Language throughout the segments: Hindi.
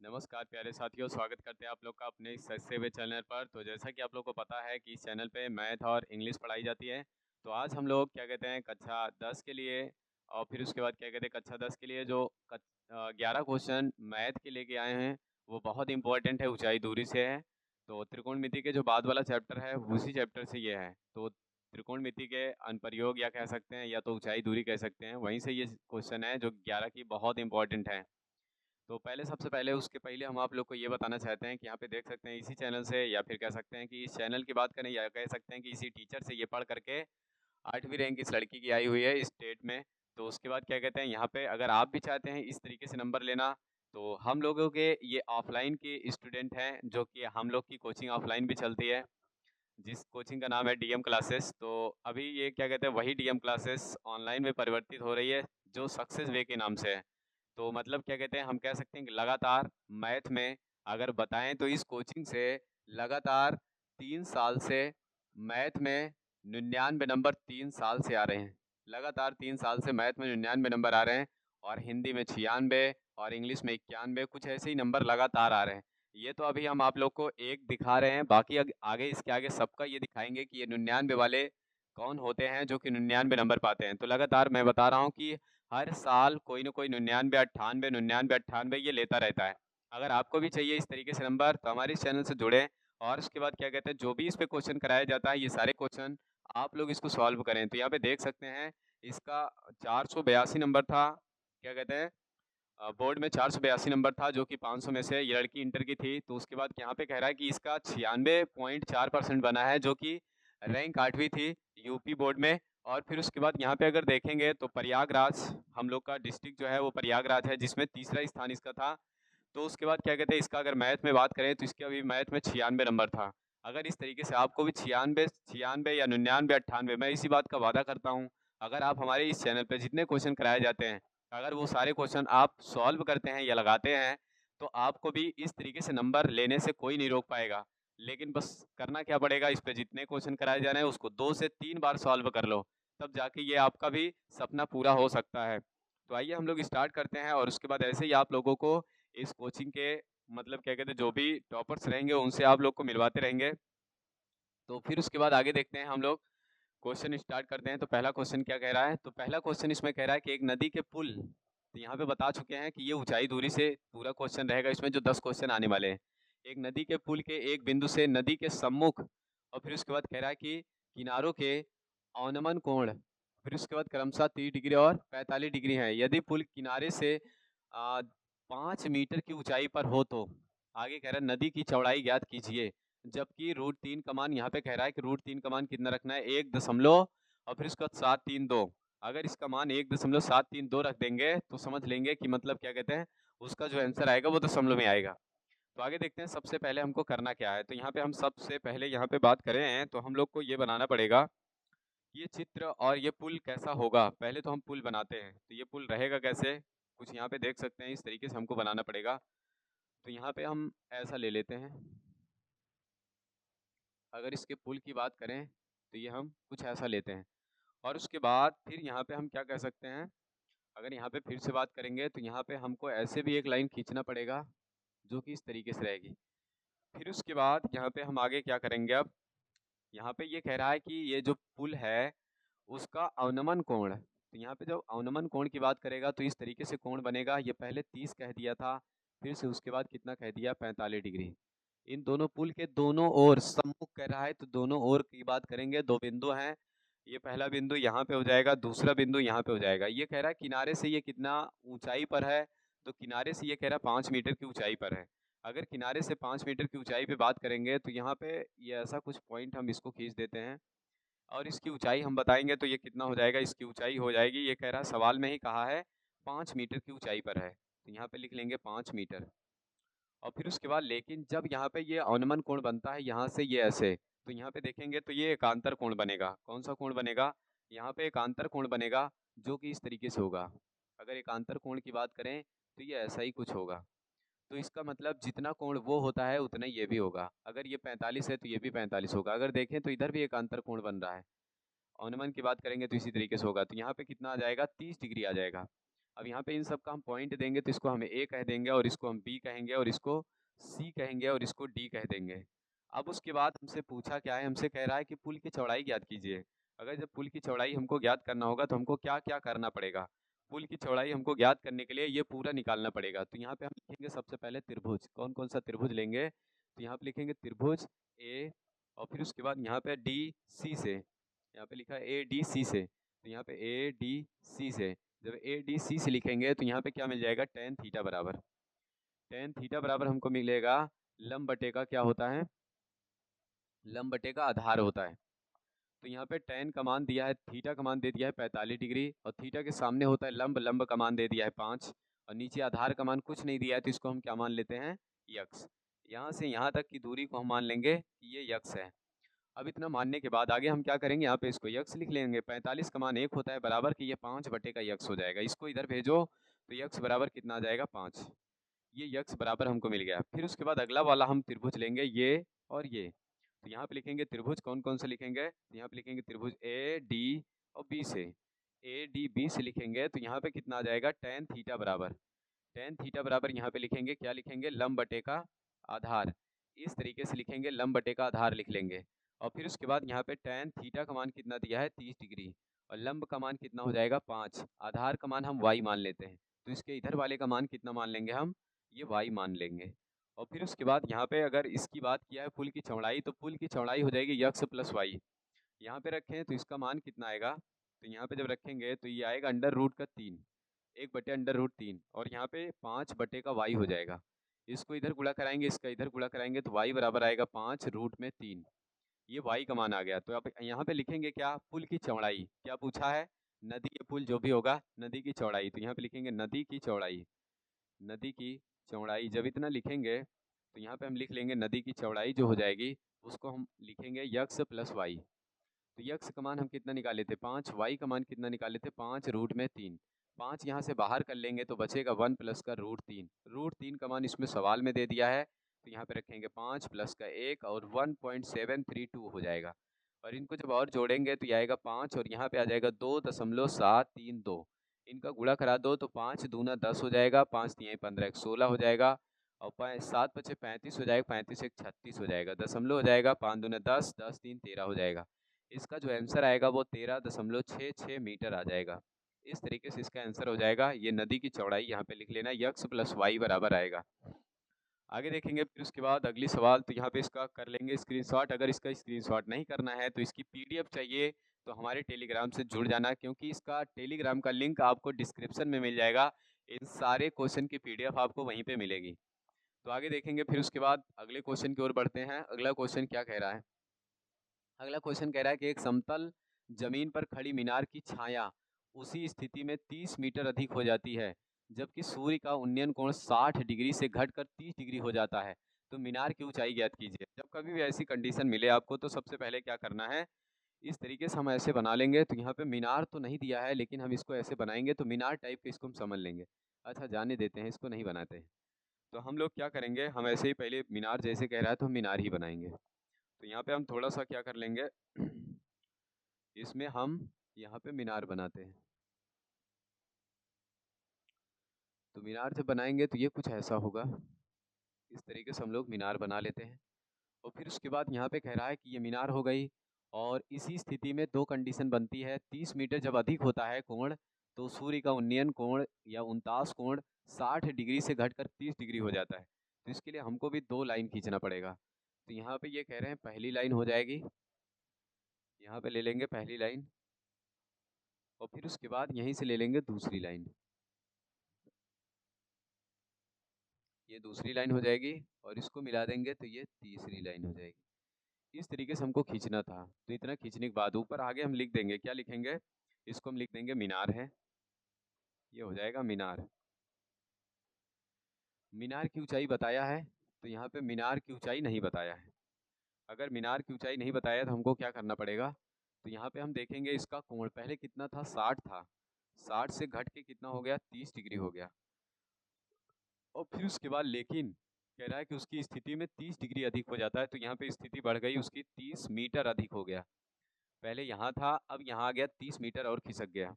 नमस्कार प्यारे साथियों, स्वागत करते हैं आप लोग का अपने इस सजसे हुए चैनल पर। तो जैसा कि आप लोग को पता है कि इस चैनल पे मैथ और इंग्लिश पढ़ाई जाती है। तो आज हम लोग क्या कहते हैं कक्षा 10 के लिए और फिर उसके बाद क्या कहते हैं कक्षा 10 के लिए जो 11 क्वेश्चन मैथ के लेके आए हैं वो बहुत इंपॉर्टेंट है, ऊंचाई दूरी से है। तो त्रिकोणमिति के जो बाद वाला चैप्टर है उसी चैप्टर से ये है। तो त्रिकोणमिति के अनुप्रयोग या कह सकते हैं या तो ऊंचाई दूरी कह सकते हैं, वहीं से ये क्वेश्चन है जो 11 की बहुत इंपॉर्टेंट है। तो सबसे पहले उसके पहले हम आप लोग को ये बताना चाहते हैं कि यहाँ पे देख सकते हैं इसी चैनल से या फिर कह सकते हैं कि इस चैनल की बात करें या कह सकते हैं कि इसी टीचर से ये पढ़ करके 8वीं रैंक इस लड़की की आई हुई है स्टेट में। तो उसके बाद क्या कहते हैं यहाँ पे अगर आप भी चाहते हैं इस तरीके से नंबर लेना, तो हम लोगों के ये ऑफलाइन के स्टूडेंट हैं जो कि हम लोग की कोचिंग ऑफलाइन भी चलती है, जिस कोचिंग का नाम है डीएम क्लासेस। तो अभी ये क्या कहते हैं वही डीएम क्लासेस ऑनलाइन में परिवर्तित हो रही है जो सक्सेस वे के नाम से है। तो मतलब क्या कहते हैं हम कह सकते हैं कि लगातार मैथ में अगर बताएं तो इस कोचिंग से लगातार 3 साल से मैथ में 99 नंबर 3 साल से आ रहे हैं। लगातार 3 साल से मैथ में 99 नंबर आ रहे हैं और हिंदी में 96 और इंग्लिश में 91, कुछ ऐसे ही नंबर लगातार आ रहे हैं। ये तो अभी हम आप लोग को एक दिखा रहे हैं, बाकी आगे इसके आगे सबका ये दिखाएंगे कि ये 99 वाले कौन होते हैं जो कि 99 नंबर पाते हैं। तो लगातार मैं बता रहा हूँ कि हर साल कोई ना कोई 99, 98, 99, 98 ये लेता रहता है। अगर आपको भी चाहिए इस तरीके से नंबर तो हमारे इस चैनल से जुड़ें। और उसके बाद क्या कहते हैं जो भी इस पे क्वेश्चन कराया जाता है ये सारे क्वेश्चन आप लोग इसको सॉल्व करें। तो यहाँ पे देख सकते हैं इसका 482 नंबर था, क्या कहते हैं बोर्ड में 482 नंबर था जो कि 500 में से ये लड़की इंटर की थी। तो उसके बाद यहाँ पे कह रहा है कि इसका 96.4% बना है जो कि रैंक 8वीं थी यूपी बोर्ड में। और फिर उसके बाद यहाँ पे अगर देखेंगे तो प्रयागराज हम लोग का डिस्ट्रिक्ट जो है वो प्रयागराज है जिसमें तीसरा स्थान इसका था। तो उसके बाद क्या कहते हैं इसका अगर मैथ में बात करें तो इसके अभी मैथ में 96 नंबर था। अगर इस तरीके से आपको भी 96 96 या 99 98, मैं इसी बात का वादा करता हूँ अगर आप हमारे इस चैनल पे जितने क्वेश्चन कराए जाते हैं अगर वो सारे क्वेश्चन आप सॉल्व करते हैं या लगाते हैं तो आपको भी इस तरीके से नंबर लेने से कोई नहीं रोक पाएगा। लेकिन बस करना क्या पड़ेगा, इस पे जितने क्वेश्चन कराए जा रहे हैं उसको 2 से 3 बार सॉल्व कर लो, तब जाके ये आपका भी सपना पूरा हो सकता है। तो आइए हम लोग स्टार्ट करते हैं और उसके बाद ऐसे ही आप लोगों को इस कोचिंग के मतलब क्या कहते हैं जो भी टॉपर्स रहेंगे उनसे आप लोग को मिलवाते रहेंगे। तो फिर उसके बाद आगे देखते हैं हम लोग क्वेश्चन स्टार्ट करते हैं। तो पहला क्वेश्चन क्या कह रहा है, तो पहला क्वेश्चन इसमें कह रहा है कि एक नदी के पुल, तो यहाँ पे बता चुके हैं कि ये ऊंचाई दूरी से पूरा क्वेश्चन रहेगा इसमें जो 10 क्वेश्चन आने वाले हैं। एक नदी के पुल के एक बिंदु से नदी के सम्मुख और फिर उसके बाद कह रहा है कि किनारों के अवनमन कोण फिर उसके बाद क्रमशः 30 डिग्री और 45 डिग्री है। यदि पुल किनारे से 5 मीटर की ऊंचाई पर हो तो आगे कह रहा है नदी की चौड़ाई ज्ञात कीजिए। जबकि रूट 3 कमान यहाँ पे कह रहा है कि रूट 3 कमान कितना रखना है 1 और फिर उसके बाद 732। अगर इसका मान 1.732 रख देंगे तो समझ लेंगे कि मतलब क्या कहते हैं उसका जो आंसर आएगा वो दशमलव में आएगा। तो आगे देखते हैं सबसे पहले हमको करना क्या है। तो यहाँ पे हम सबसे पहले यहाँ पे बात करें तो हम लोग को ये बनाना पड़ेगा ये चित्र और ये पुल कैसा होगा। पहले तो हम पुल बनाते हैं, तो ये पुल रहेगा कैसे, कुछ यहाँ पे देख सकते हैं इस तरीके से हमको बनाना पड़ेगा। तो यहाँ पे हम ऐसा ले लेते हैं, अगर इसके पुल की बात करें तो ये हम कुछ ऐसा लेते हैं। और उसके बाद फिर यहाँ पे हम क्या कह सकते हैं, अगर यहाँ पे फिर से बात करेंगे तो यहाँ पे हमको ऐसे भी एक लाइन खींचना पड़ेगा जो कि इस तरीके से रहेगी। फिर उसके बाद यहाँ पे हम आगे क्या करेंगे, अब यहाँ पे ये कह रहा है कि ये जो पुल है उसका अवनमन कोण, तो यहाँ पे जब अवनमन कोण की बात करेगा तो इस तरीके से कोण बनेगा। ये पहले 30 कह दिया था, फिर से उसके बाद कितना कह दिया 45 डिग्री। इन दोनों पुल के दोनों ओर सम्मुख कह रहा है तो दोनों ओर की बात करेंगे, दो बिंदु हैं। ये पहला बिंदु यहाँ पे हो जाएगा, दूसरा बिंदु यहाँ पे हो जाएगा। ये कह रहा है किनारे से ये कितना ऊंचाई पर है, तो किनारे से ये कह रहा है 5 मीटर की ऊंचाई पर है। अगर किनारे से 5 मीटर की ऊंचाई पे बात करेंगे तो यहाँ पे ये ऐसा कुछ पॉइंट हम इसको खींच देते हैं और इसकी ऊंचाई हम बताएंगे तो ये कितना हो जाएगा, इसकी ऊंचाई हो जाएगी, ये कह रहा है सवाल में ही कहा है 5 मीटर की ऊंचाई पर है, तो यहाँ पे लिख लेंगे 5 मीटर। और फिर उसके बाद लेकिन जब यहाँ पे ये अवनमन कोण बनता है यहाँ से ये ऐसे, तो यहाँ पे देखेंगे तो ये एकांतर कोण बनेगा। कौन सा कोण बनेगा, यहाँ पे एकांतर कोण बनेगा जो कि इस तरीके से होगा। अगर एकांतर कोण की बात करें तो ये ऐसा ही कुछ होगा। तो इसका मतलब जितना कोण वो होता है उतना ही ये भी होगा। अगर ये 45 है तो ये भी 45 होगा। अगर देखें तो इधर भी एकांतर कोण बन रहा है, अनुमान की बात करेंगे तो इसी तरीके से होगा। तो यहाँ पे कितना आ जाएगा 30 डिग्री आ जाएगा। अब यहाँ पे इन सब का हम पॉइंट देंगे तो इसको हम ए कह देंगे और इसको हम बी कहेंगे और इसको सी कहेंगे और इसको डी कह देंगे। अब उसके बाद हमसे पूछा क्या है, हमसे कह रहा है कि पुल की चौड़ाई ज्ञात कीजिए। अगर जब पुल की चौड़ाई हमको ज्ञात करना होगा तो हमको क्या क्या करना पड़ेगा। पुल की चौड़ाई हमको ज्ञात करने के लिए ये पूरा निकालना पड़ेगा। तो यहाँ पे हम लिखेंगे सबसे पहले त्रिभुज, कौन कौन सा त्रिभुज लेंगे, तो यहाँ पे लिखेंगे त्रिभुज ए और फिर उसके बाद यहाँ पे डी सी से, यहाँ पे लिखा है ए डी सी से, तो यहाँ पे ए डी सी से जब ए डी सी से लिखेंगे तो यहाँ पे क्या मिल जाएगा, टेन थीटा बराबर, टेन थीटा बराबर हमको मिलेगा लंब बटे का क्या होता है, लंब बटे का आधार होता है। तो यहाँ पे टेन का मान दिया है, थीटा का मान दे दिया है 45 डिग्री और थीटा के सामने होता है लंब, लंब का मान दे दिया है 5 और नीचे आधार का मान कुछ नहीं दिया है तो इसको हम क्या मान लेते हैं, यक्स। यहाँ से यहाँ तक की दूरी को हम मान लेंगे कि ये यक्स है। अब इतना मानने के बाद आगे हम क्या करेंगे, यहाँ पे इसको यक्स लिख लेंगे। 45 का मान 1 होता है बराबर कि ये 5 बटे का यक्स हो जाएगा। इसको इधर भेजो तो यक्स बराबर कितना आ जाएगा, 5। ये यक्स बराबर हमको मिल गया। फिर उसके बाद अगला वाला हम त्रिभुज लेंगे ये और ये। तो यहाँ पे लिखेंगे त्रिभुज कौन कौन से लिखेंगे, तो यहाँ पे लिखेंगे त्रिभुज ए डी और बी से, ए डी बी से लिखेंगे तो यहाँ पे कितना आ जाएगा, टेन थीटा बराबर, टेन थीटा बराबर यहाँ पे लिखेंगे क्या लिखेंगे, लंब बटे का आधार। इस तरीके से लिखेंगे, लंब बटे का आधार लिख लेंगे। और फिर उसके बाद यहाँ पे टेन थीटा का मान कितना दिया है, 30 डिग्री और लंब का मान कितना हो जाएगा, 5। आधार का मान हम y मान लेते हैं तो इसके इधर वाले का मान कितना मान लेंगे हम, ये y मान लेंगे। और फिर उसके बाद यहाँ पे अगर इसकी बात किया है पुल की चौड़ाई, तो पुल की चौड़ाई हो जाएगी यक्स प्लस वाई। यहाँ पे रखें तो इसका मान कितना आएगा, तो यहाँ पे जब रखेंगे तो ये आएगा अंडर रूट का 3, 1/√3 और यहाँ पे 5 बटे का y हो जाएगा। इसको इधर गुणा कराएंगे, इसका इधर गुणा कराएंगे तो y बराबर आएगा 5√3। ये y का मान आ गया। तो अब यहाँ पे लिखेंगे क्या, पुल की चौड़ाई, क्या पूछा है, नदी या पुल जो भी होगा, नदी की चौड़ाई। तो यहाँ पे लिखेंगे नदी की चौड़ाई, नदी की चौड़ाई। जब इतना लिखेंगे तो यहाँ पे हम लिख लेंगे नदी की चौड़ाई जो हो जाएगी उसको हम लिखेंगे यक्स प्लस वाई। तो यक्स का मान हम कितना निकाले थे, 5, वाई का मान कितना निकाले थे, 5√3। 5 यहाँ से बाहर कर लेंगे तो बचेगा 1 प्लस का √3। √3 का मान इसमें सवाल में दे दिया है तो यहाँ पे रखेंगे 5 प्लस का 1 और 1.732 हो जाएगा। और इनको जब और जोड़ेंगे तो ये आएगा 5 और यहाँ पे आ जाएगा 2.732। इनका गुणा करा दो तो 5 दूना 10 हो जाएगा, 5 तिहाई 15 एक 16 हो जाएगा और 7 पचे 35 हो जाएगा, 35 एक 36 हो जाएगा, दशमलव हो जाएगा, 5 दूना 10, 10 3 13 हो जाएगा। इसका जो आंसर आएगा वो 13.66 मीटर आ जाएगा। इस तरीके से इसका आंसर हो जाएगा। ये नदी की चौड़ाई यहाँ पे लिख लेना, यक्स प्लस वाई बराबर आएगा। आगे देखेंगे फिर उसके बाद अगली सवाल, तो यहाँ पे इसका कर लेंगे स्क्रीनशॉट। अगर इसका स्क्रीनशॉट नहीं करना है तो इसकी पीडीएफ चाहिए तो हमारे टेलीग्राम से जुड़ जाना, क्योंकि इसका टेलीग्राम का लिंक आपको डिस्क्रिप्शन में मिल जाएगा। इन सारे क्वेश्चन की पीडीएफ आपको वहीं पे मिलेगी। तो आगे देखेंगे फिर उसके बाद अगले क्वेश्चन की ओर बढ़ते हैं। अगला क्वेश्चन क्या कह रहा है, अगला क्वेश्चन कह रहा है कि एक समतल जमीन पर खड़ी मीनार की छाया उसी स्थिति में 30 मीटर अधिक हो जाती है जबकि सूर्य का उन्नयन कोण 60 डिग्री से घटकर 30 डिग्री हो जाता है। तो मीनार की ऊंचाई ज्ञात कीजिए। जब कभी भी ऐसी कंडीशन मिले आपको तो सबसे पहले क्या करना है, इस तरीके से हम ऐसे बना लेंगे। तो यहाँ पे मीनार तो नहीं दिया है लेकिन हम इसको ऐसे बनाएंगे तो मीनार टाइप के इसको हम समझ लेंगे। अच्छा जाने देते हैं, इसको नहीं बनाते हैं। तो हम लोग क्या करेंगे, हम ऐसे ही पहले मीनार जैसे कह रहा है तो हम मीनार ही बनाएंगे। तो यहाँ पे हम थोड़ा सा क्या कर लेंगे, इसमें हम यहाँ पे मीनार बनाते हैं। तो मीनार जब बनाएंगे तो ये कुछ ऐसा होगा, इस तरीके से हम लोग मीनार बना लेते हैं। और फिर उसके बाद यहाँ पे कह रहा है कि ये मीनार हो गई और इसी स्थिति में दो कंडीशन बनती है। 30 मीटर जब अधिक होता है कोण तो सूर्य का उन्नयन कोण या 49 कोण 60 डिग्री से घटकर 30 डिग्री हो जाता है। तो इसके लिए हमको भी दो लाइन खींचना पड़ेगा। तो यहाँ पे ये कह रहे हैं पहली लाइन हो जाएगी, यहाँ पे ले लेंगे पहली लाइन और फिर उसके बाद यहीं से ले लेंगे दूसरी लाइन, ये दूसरी लाइन हो जाएगी और इसको मिला देंगे तो ये तीसरी लाइन हो जाएगी। इस तरीके से हमको खींचना था। तो इतना खींचने के बाद ऊपर आगे हम लिख देंगे, क्या लिखेंगे, इसको हम लिख देंगे मीनार है, ये हो जाएगा मीनार। मीनार की ऊंचाई बताया है तो यहाँ पे मीनार की ऊंचाई नहीं बताया है। अगर मीनार की ऊंचाई नहीं बताया तो हमको क्या करना पड़ेगा, तो यहाँ पे हम देखेंगे इसका कोण पहले कितना था, 60 था, 60 से घट के कितना हो गया, 30 डिग्री हो गया। और फिर उसके बाद लेकिन कह रहा है कि उसकी स्थिति में 30 डिग्री अधिक हो जाता है। तो यहाँ पे स्थिति बढ़ गई, उसकी 30 मीटर अधिक हो गया। पहले यहाँ था, अब यहाँ आ गया 30 मीटर और खिसक गया।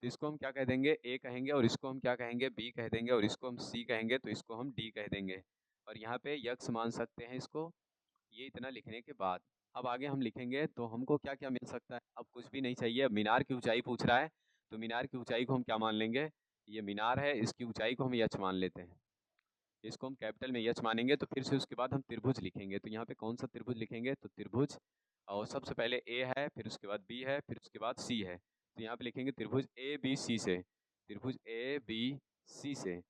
तो इसको हम क्या कह देंगे, ए कहेंगे, और इसको हम क्या कहेंगे, बी कह देंगे, और इसको हम सी कहेंगे, तो इसको हम डी कह देंगे। और यहाँ पे यक्स मान सकते हैं इसको, ये इतना लिखने के बाद। अब आगे हम लिखेंगे तो हमको क्या क्या मिल सकता है, अब कुछ भी नहीं चाहिए, अब मीनार की ऊंचाई पूछ रहा है, तो मीनार की ऊंचाई को हम क्या मान लेंगे, ये मीनार है, इसकी ऊंचाई को हम यच मान लेते हैं, इसको हम कैपिटल में यच मानेंगे। तो फिर से उसके बाद हम त्रिभुज लिखेंगे, तो यहाँ पे कौन सा त्रिभुज लिखेंगे, तो त्रिभुज, और सबसे पहले ए है, फिर उसके बाद बी है, फिर उसके बाद सी है, तो यहाँ पे लिखेंगे त्रिभुज ए बी सी से, त्रिभुज ए बी सी से।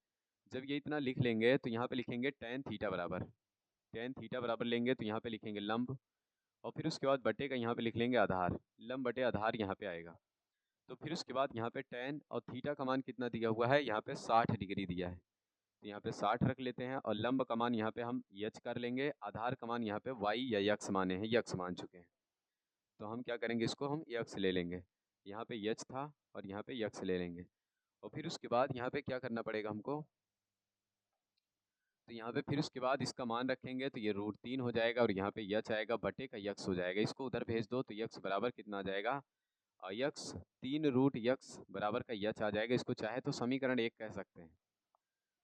जब ये इतना लिख लेंगे तो यहाँ पे लिखेंगे टेन थीटा बराबर, टेन थीटा बराबर लेंगे तो यहाँ पे लिखेंगे लंब, और फिर उसके बाद बटे का यहाँ पे लिख लेंगे आधार, लंब बटे आधार यहाँ पे आएगा। तो फिर उसके बाद यहाँ पे टेन और थीटा का मान कितना दिया हुआ है, यहाँ पे 60 डिग्री दिया है, तो यहाँ पे 60 रख लेते हैं, और लंब का मान यहाँ पे हम यच कर लेंगे, आधार का मान यहाँ पे वाई या यक्स माने हैं, यक्स मान चुके हैं, तो हम क्या करेंगे, इसको हम यक्स ले लेंगे, यहाँ पे यच था और यहाँ पे यक्स ले लेंगे। और फिर उसके बाद यहाँ पे क्या करना पड़ेगा हमको, तो यहाँ पे फिर उसके बाद इसका मान रखेंगे, तो ये √3 हो जाएगा, और यहाँ पे यच आएगा बटे का यक्स हो जाएगा, इसको उधर भेज दो तो यक्स बराबर कितना आ जाएगा, यक्स 3 रूट यक्स बराबर का यच आ जाएगा, इसको चाहे तो समीकरण 1 कह सकते हैं।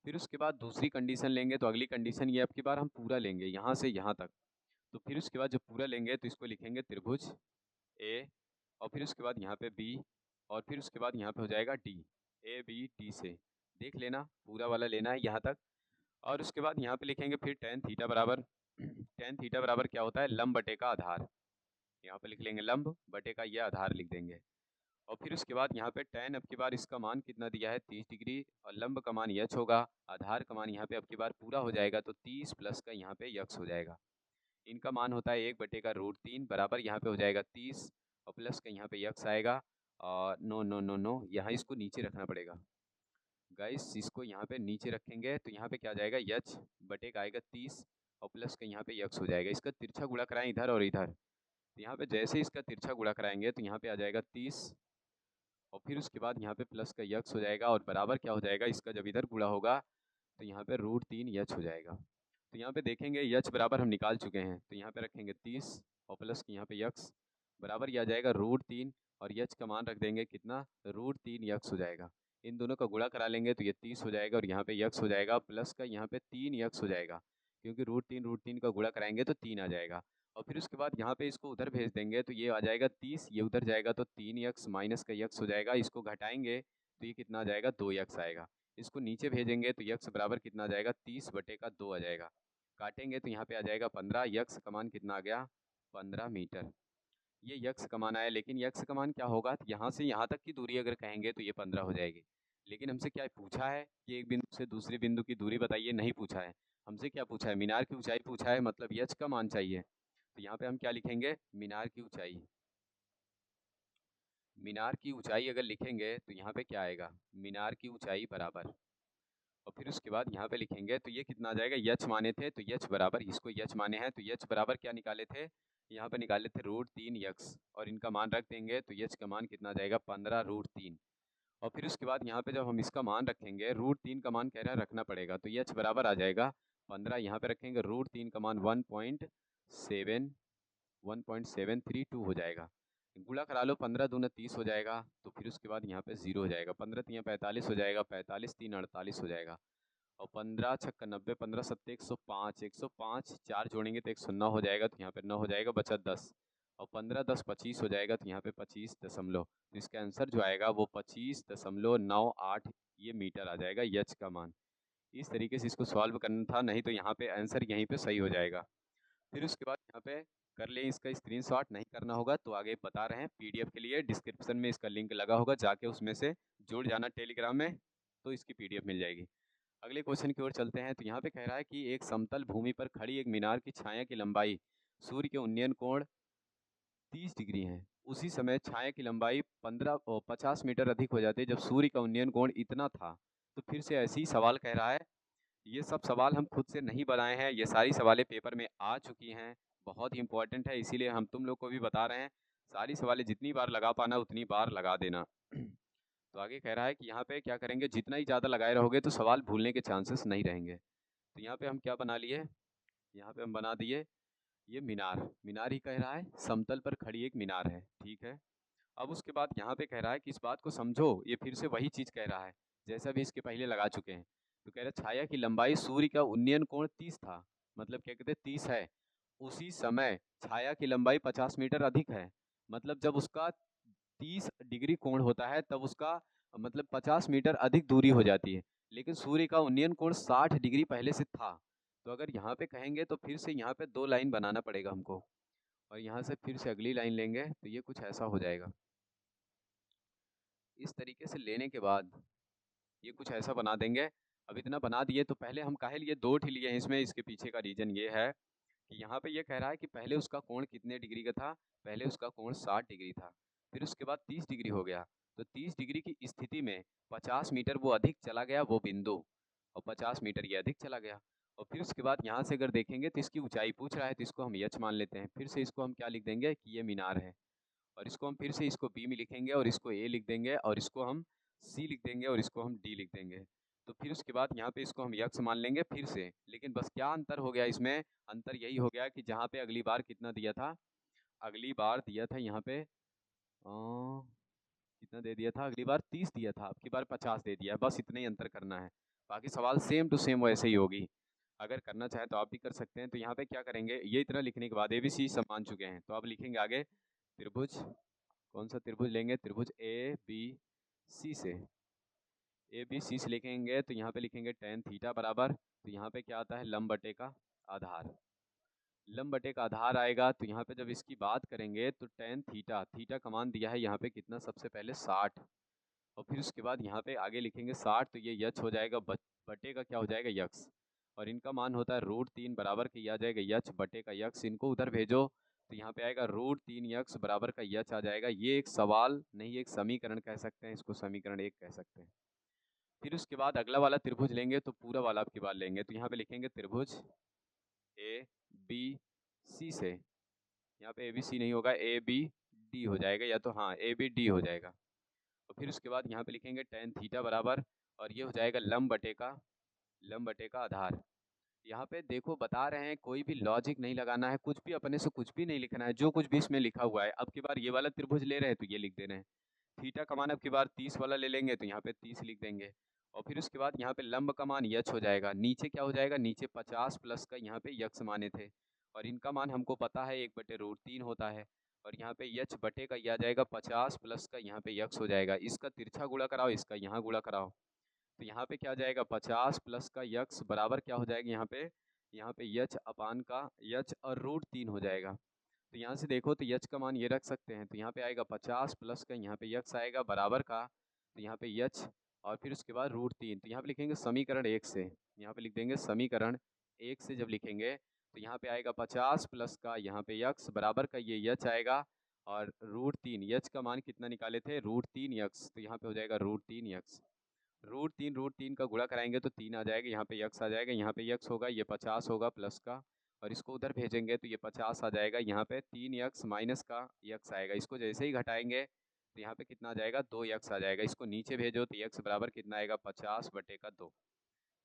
फिर उसके बाद दूसरी कंडीशन लेंगे, तो अगली कंडीशन ये अब की बार हम पूरा लेंगे यहाँ से यहाँ तक, तो फिर उसके बाद जब पूरा लेंगे तो इसको लिखेंगे त्रिभुज ए, और फिर उसके बाद यहाँ पे बी, और फिर उसके बाद यहाँ पे हो जाएगा डी, ए बी डी से, देख लेना पूरा वाला लेना है यहाँ तक। और उसके बाद यहाँ पे लिखेंगे फिर टेन थीटा बराबर, टेन थीटा बराबर क्या होता है, लंब बटे का आधार, यहाँ पे लिख लेंगे लंब बटे का ये आधार लिख देंगे। और फिर उसके बाद यहाँ पे टेन अब की बार इसका मान कितना दिया है, 30 डिग्री, और लंब का मान यच होगा, आधार का मान यहाँ पे अब की बार पूरा हो जाएगा, तो 30 प्लस का यहाँ पे यक्स हो जाएगा, इनका मान होता है 1 बटे का √3 बराबर यहाँ पे हो जाएगा 30, और प्लस का यहाँ पे यक्स आएगा, और नो नो नो नो यहाँ इसको नीचे रखना पड़ेगा गाइस, इसको यहाँ पे नीचे रखेंगे तो यहाँ पे क्या जाएगा, यच बटे का आएगा 30, और प्लस का यहाँ पे यक्स हो जाएगा, इसका तिरछा गुणा कराएं इधर और इधर, तो यहाँ पे जैसे इसका तिरछा गुणा कराएंगे तो यहाँ पे आ जाएगा 30, और फिर उसके बाद यहाँ पे प्लस का यक्स हो जाएगा, और बराबर क्या हो जाएगा, इसका जब इधर गुणा होगा तो यहाँ पे √3 यच हो जाएगा। तो यहाँ पे देखेंगे यच बराबर हम निकाल चुके हैं, तो यहाँ पे रखेंगे 30 और प्लस यहाँ पे यक्स बराबर ये आ जाएगा √3, और यच का मान रख देंगे कितना, √3 यक्स हो जाएगा। इन दोनों का गुणा करा लेंगे तो ये 30 हो जाएगा, और यहाँ पे यक्स हो जाएगा, प्लस का यहाँ पे 3 यक्स हो जाएगा, क्योंकि √3 का गुणा कराएंगे तो 3 आ जाएगा। और फिर उसके बाद यहाँ पे इसको उधर भेज देंगे तो ये आ जाएगा 30, ये उधर जाएगा तो 3 यक्स माइनस का यक्स हो जाएगा, इसको घटाएंगे तो ये कितना आ जाएगा, 2 यक्स आएगा, इसको नीचे भेजेंगे तो यक्स बराबर कितना आ जाएगा, 30 बटे का 2 आ जाएगा, काटेंगे तो यहाँ पे आ जाएगा 15, यक्स का मान कितना आ गया, 15 मीटर। ये यक्स का मान आया, लेकिन यक्स का मान क्या होगा, तो यहाँ से यहाँ तक की दूरी अगर कहेंगे तो ये 15 हो जाएगी, लेकिन हमसे क्या पूछा है कि एक बिंदु से दूसरे बिंदु की दूरी बताइए, नहीं पूछा है, हमसे क्या पूछा है, मीनार की ऊंचाई पूछा है, मतलब यच का मान चाहिए। तो यहाँ पे हम क्या लिखेंगे, मीनार की ऊंचाई, मीनार की ऊंचाई अगर लिखेंगे तो यहाँ पे क्या आएगा, मीनार की ऊंचाई बराबर, और फिर उसके बाद यहाँ पे लिखेंगे तो ये कितना आ जाएगा, यच माने थे तो यच बराबर, इसको यच माने हैं तो यच बराबर क्या निकाले थे, यहाँ पे निकाले थे √3 यक्स, और इनका मान रख देंगे तो यच का मान कितना आ जाएगा, 15 √3। और फिर उसके बाद यहाँ पे जब हम इसका मान रखेंगे, √3 का मान कह रहा है रखना पड़ेगा, तो यच बराबर आ जाएगा 15, यहाँ पे रखेंगे √3 का मान 1.732 हो जाएगा, गुणा करा लो, 15 दूना 30 हो जाएगा, तो फिर उसके बाद यहाँ पे 0 हो जाएगा, 15 3 45 हो जाएगा, 45 3 48 हो जाएगा, और 15 छक्का 90, 15 सत्ते 105, 105 4 जोड़ेंगे तो 109 हो जाएगा, तो यहाँ पे 9 हो जाएगा, बचा 10, और 15 10 25 हो जाएगा, तो यहाँ पे 25 दशमलव, तो इसका आंसर जो आएगा वो 25.98 ये मीटर आ जाएगा, यच का मान। इस तरीके से इसको सॉल्व करना था, नहीं तो यहाँ पे आंसर यहीं पे सही हो जाएगा। फिर उसके बाद यहाँ पे कर ले, इसका स्क्रीनशॉट नहीं करना होगा तो आगे बता रहे हैं, पीडीएफ के लिए डिस्क्रिप्शन में इसका लिंक लगा होगा, जाके उसमें से जुड़ जाना टेलीग्राम में, तो इसकी पीडीएफ मिल जाएगी। अगले क्वेश्चन की ओर चलते हैं, तो यहाँ पे कह रहा है कि एक समतल भूमि पर खड़ी एक मीनार की छाया की लंबाई सूर्य के उन्नयन कोण 30 डिग्री है, उसी समय छाया की लंबाई 50 मीटर अधिक हो जाती है जब सूर्य का उन्नयन कोण इतना था। तो फिर से ऐसे ही सवाल कह रहा है, ये सब सवाल हम खुद से नहीं बनाए हैं, ये सारी सवालें पेपर में आ चुकी हैं, बहुत ही इंपॉर्टेंट है, इसीलिए हम तुम लोग को भी बता रहे हैं, सारी सवालें जितनी बार लगा पाना उतनी बार लगा देना। तो आगे कह रहा है कि यहाँ पे क्या करेंगे, जितना ही ज़्यादा लगाए रहोगे तो सवाल भूलने के चांसेस नहीं रहेंगे। तो यहाँ पे हम क्या बना लिए, यहाँ पे हम बना दिए ये मीनार, मीनार ही कह रहा है, समतल पर खड़ी एक मीनार है, ठीक है। अब उसके बाद यहाँ पे कह रहा है कि इस बात को समझो, ये फिर से वही चीज़ कह रहा है, जैसा भी इसके पहले लगा चुके हैं। तो कह रहा है छाया की लंबाई सूर्य का उन्नयन कोण 30 था, मतलब क्या कहते हैं 30 है। उसी समय छाया की लंबाई 50 मीटर अधिक है, मतलब जब उसका 30 डिग्री कोण होता है तब उसका मतलब 50 मीटर अधिक दूरी हो जाती है। लेकिन सूर्य का उन्नयन कोण 60 डिग्री पहले से था। तो अगर यहाँ पे कहेंगे तो फिर से यहाँ पे 2 लाइन बनाना पड़ेगा हमको, और यहाँ से फिर से अगली लाइन लेंगे तो ये कुछ ऐसा हो जाएगा। इस तरीके से लेने के बाद ये कुछ ऐसा बना देंगे। अब इतना बना दिए तो पहले हम काहे लिए 2 ठे लिए हैं इसमें, इसके पीछे का रीज़न ये है कि यहाँ पे ये कह रहा है कि पहले उसका कोण कितने डिग्री का था, पहले उसका कोण 60 डिग्री था, फिर उसके बाद 30 डिग्री हो गया। तो 30 डिग्री की स्थिति में 50 मीटर वो अधिक चला गया वो बिंदु, और 50 मीटर ये अधिक चला गया। और फिर उसके बाद यहाँ से अगर देखेंगे तो इसकी ऊंचाई पूछ रहा है, तो इसको हम यच मान लेते हैं। फिर से इसको हम क्या लिख देंगे कि ये मीनार है, और इसको हम फिर से इसको बी में लिखेंगे, और इसको ए लिख देंगे, और इसको हम सी लिख देंगे, और इसको हम डी लिख देंगे। तो फिर उसके बाद यहाँ पे इसको हम यक्स मान लेंगे फिर से। लेकिन बस क्या अंतर हो गया इसमें, अंतर यही हो गया कि जहाँ पे अगली बार कितना दिया था, अगली बार दिया था यहाँ पे कितना दे दिया था, अगली बार 30 दिया था, अब की बार 50 दे दिया है। बस इतना ही अंतर करना है, बाकी सवाल सेम टू सेम वैसे ही होगी। अगर करना चाहे तो आप भी कर सकते हैं। तो यहाँ पे क्या करेंगे, ये इतना लिखने के बाद ABC सब मान चुके हैं, तो अब लिखेंगे आगे त्रिभुज। कौन सा त्रिभुज लेंगे, त्रिभुज ABC से। ABC से लिखेंगे तो यहाँ पे लिखेंगे tan थीटा बराबर, तो यहाँ पे क्या आता है लंब बटे का आधार। लंब बटे का आधार आएगा, तो यहाँ पे जब इसकी बात करेंगे तो tan थीटा, थीटा का मान दिया है यहाँ पे कितना, सबसे पहले 60, और फिर उसके बाद यहाँ पे आगे लिखेंगे 60, तो ये यच हो जाएगा, बटे का क्या हो जाएगा यक्स, और इनका मान होता है √3 बराबर का, ये आ जाएगा यच बटे का यक्स। इनको उधर भेजो तो यहाँ पे आएगा √3 यक्स बराबर का यच आ जाएगा। ये एक सवाल नहीं, एक समीकरण कह सकते हैं इसको, समीकरण 1 कह सकते हैं। फिर उसके बाद अगला वाला त्रिभुज लेंगे तो पूरा वाला आपकी बात लेंगे, तो यहाँ पे लिखेंगे त्रिभुज ABC से, यहाँ पे ABC नहीं होगा, ABD हो जाएगा, या तो हाँ ABD हो जाएगा। और फिर उसके बाद यहाँ पे लिखेंगे tan थीटा बराबर, और ये हो जाएगा लंब बटे का आधार। यहाँ पे देखो बता रहे हैं कोई भी लॉजिक नहीं लगाना है, कुछ भी अपने से कुछ भी नहीं लिखना है, जो कुछ भी इसमें लिखा हुआ है। अब की बार ये वाला त्रिभुज ले रहे हैं तो ये लिख दे रहे हैं, थीटा का मान अब की बार 30 वाला ले लेंगे तो यहाँ पे 30 लिख देंगे। और फिर उसके बाद यहाँ पे लंब का मान यच हो जाएगा, नीचे क्या हो जाएगा, नीचे 50 प्लस का यहाँ पे यक्स माने थे, और इनका मान हमको पता है 1/√3 होता है, और यहाँ पे यच बटे का यह आ जाएगा 50 प्लस का यहाँ पे यक्स हो जाएगा। इसका तिरछा गुणा कराओ, इसका यहाँ गुणा कराओ, तो यहाँ पे क्या जाएगा 50 प्लस का यक्स बराबर क्या हो जाएगा, यहाँ पे यच अपान का यच और √3 हो जाएगा। तो यहाँ से देखो तो यच का मान ये रख सकते हैं, तो यहाँ पे आएगा 50 प्लस का यहाँ पे यक्स आएगा बराबर का, तो यहाँ पे यच और फिर उसके बाद √3, तो यहाँ पे लिखेंगे समीकरण 1 से, यहाँ पे लिख देंगे समीकरण 1 से जब लिखेंगे तो यहाँ पे आएगा 50 प्लस का यहाँ पे यक्स बराबर का ये यच आएगा, और √3 यच का मान कितना निकाले थे, √3 यक्स, तो यहाँ पे हो जाएगा √3 यक्स। √3 का गुणा कराएंगे तो 3 आ जाएगा, यहाँ पे यक्स आ जाएगा, यहाँ पे यक्स होगा, ये 50 होगा प्लस का, और इसको उधर भेजेंगे तो ये 50 आ जाएगा, यहाँ पे 3 यक्स माइनस का यक्स आएगा। इसको जैसे ही घटाएंगे तो यहाँ पे कितना आ जाएगा, 2 यक्स आ जाएगा। इसको नीचे भेजो तो यक्स बराबर कितना आएगा, 50/2।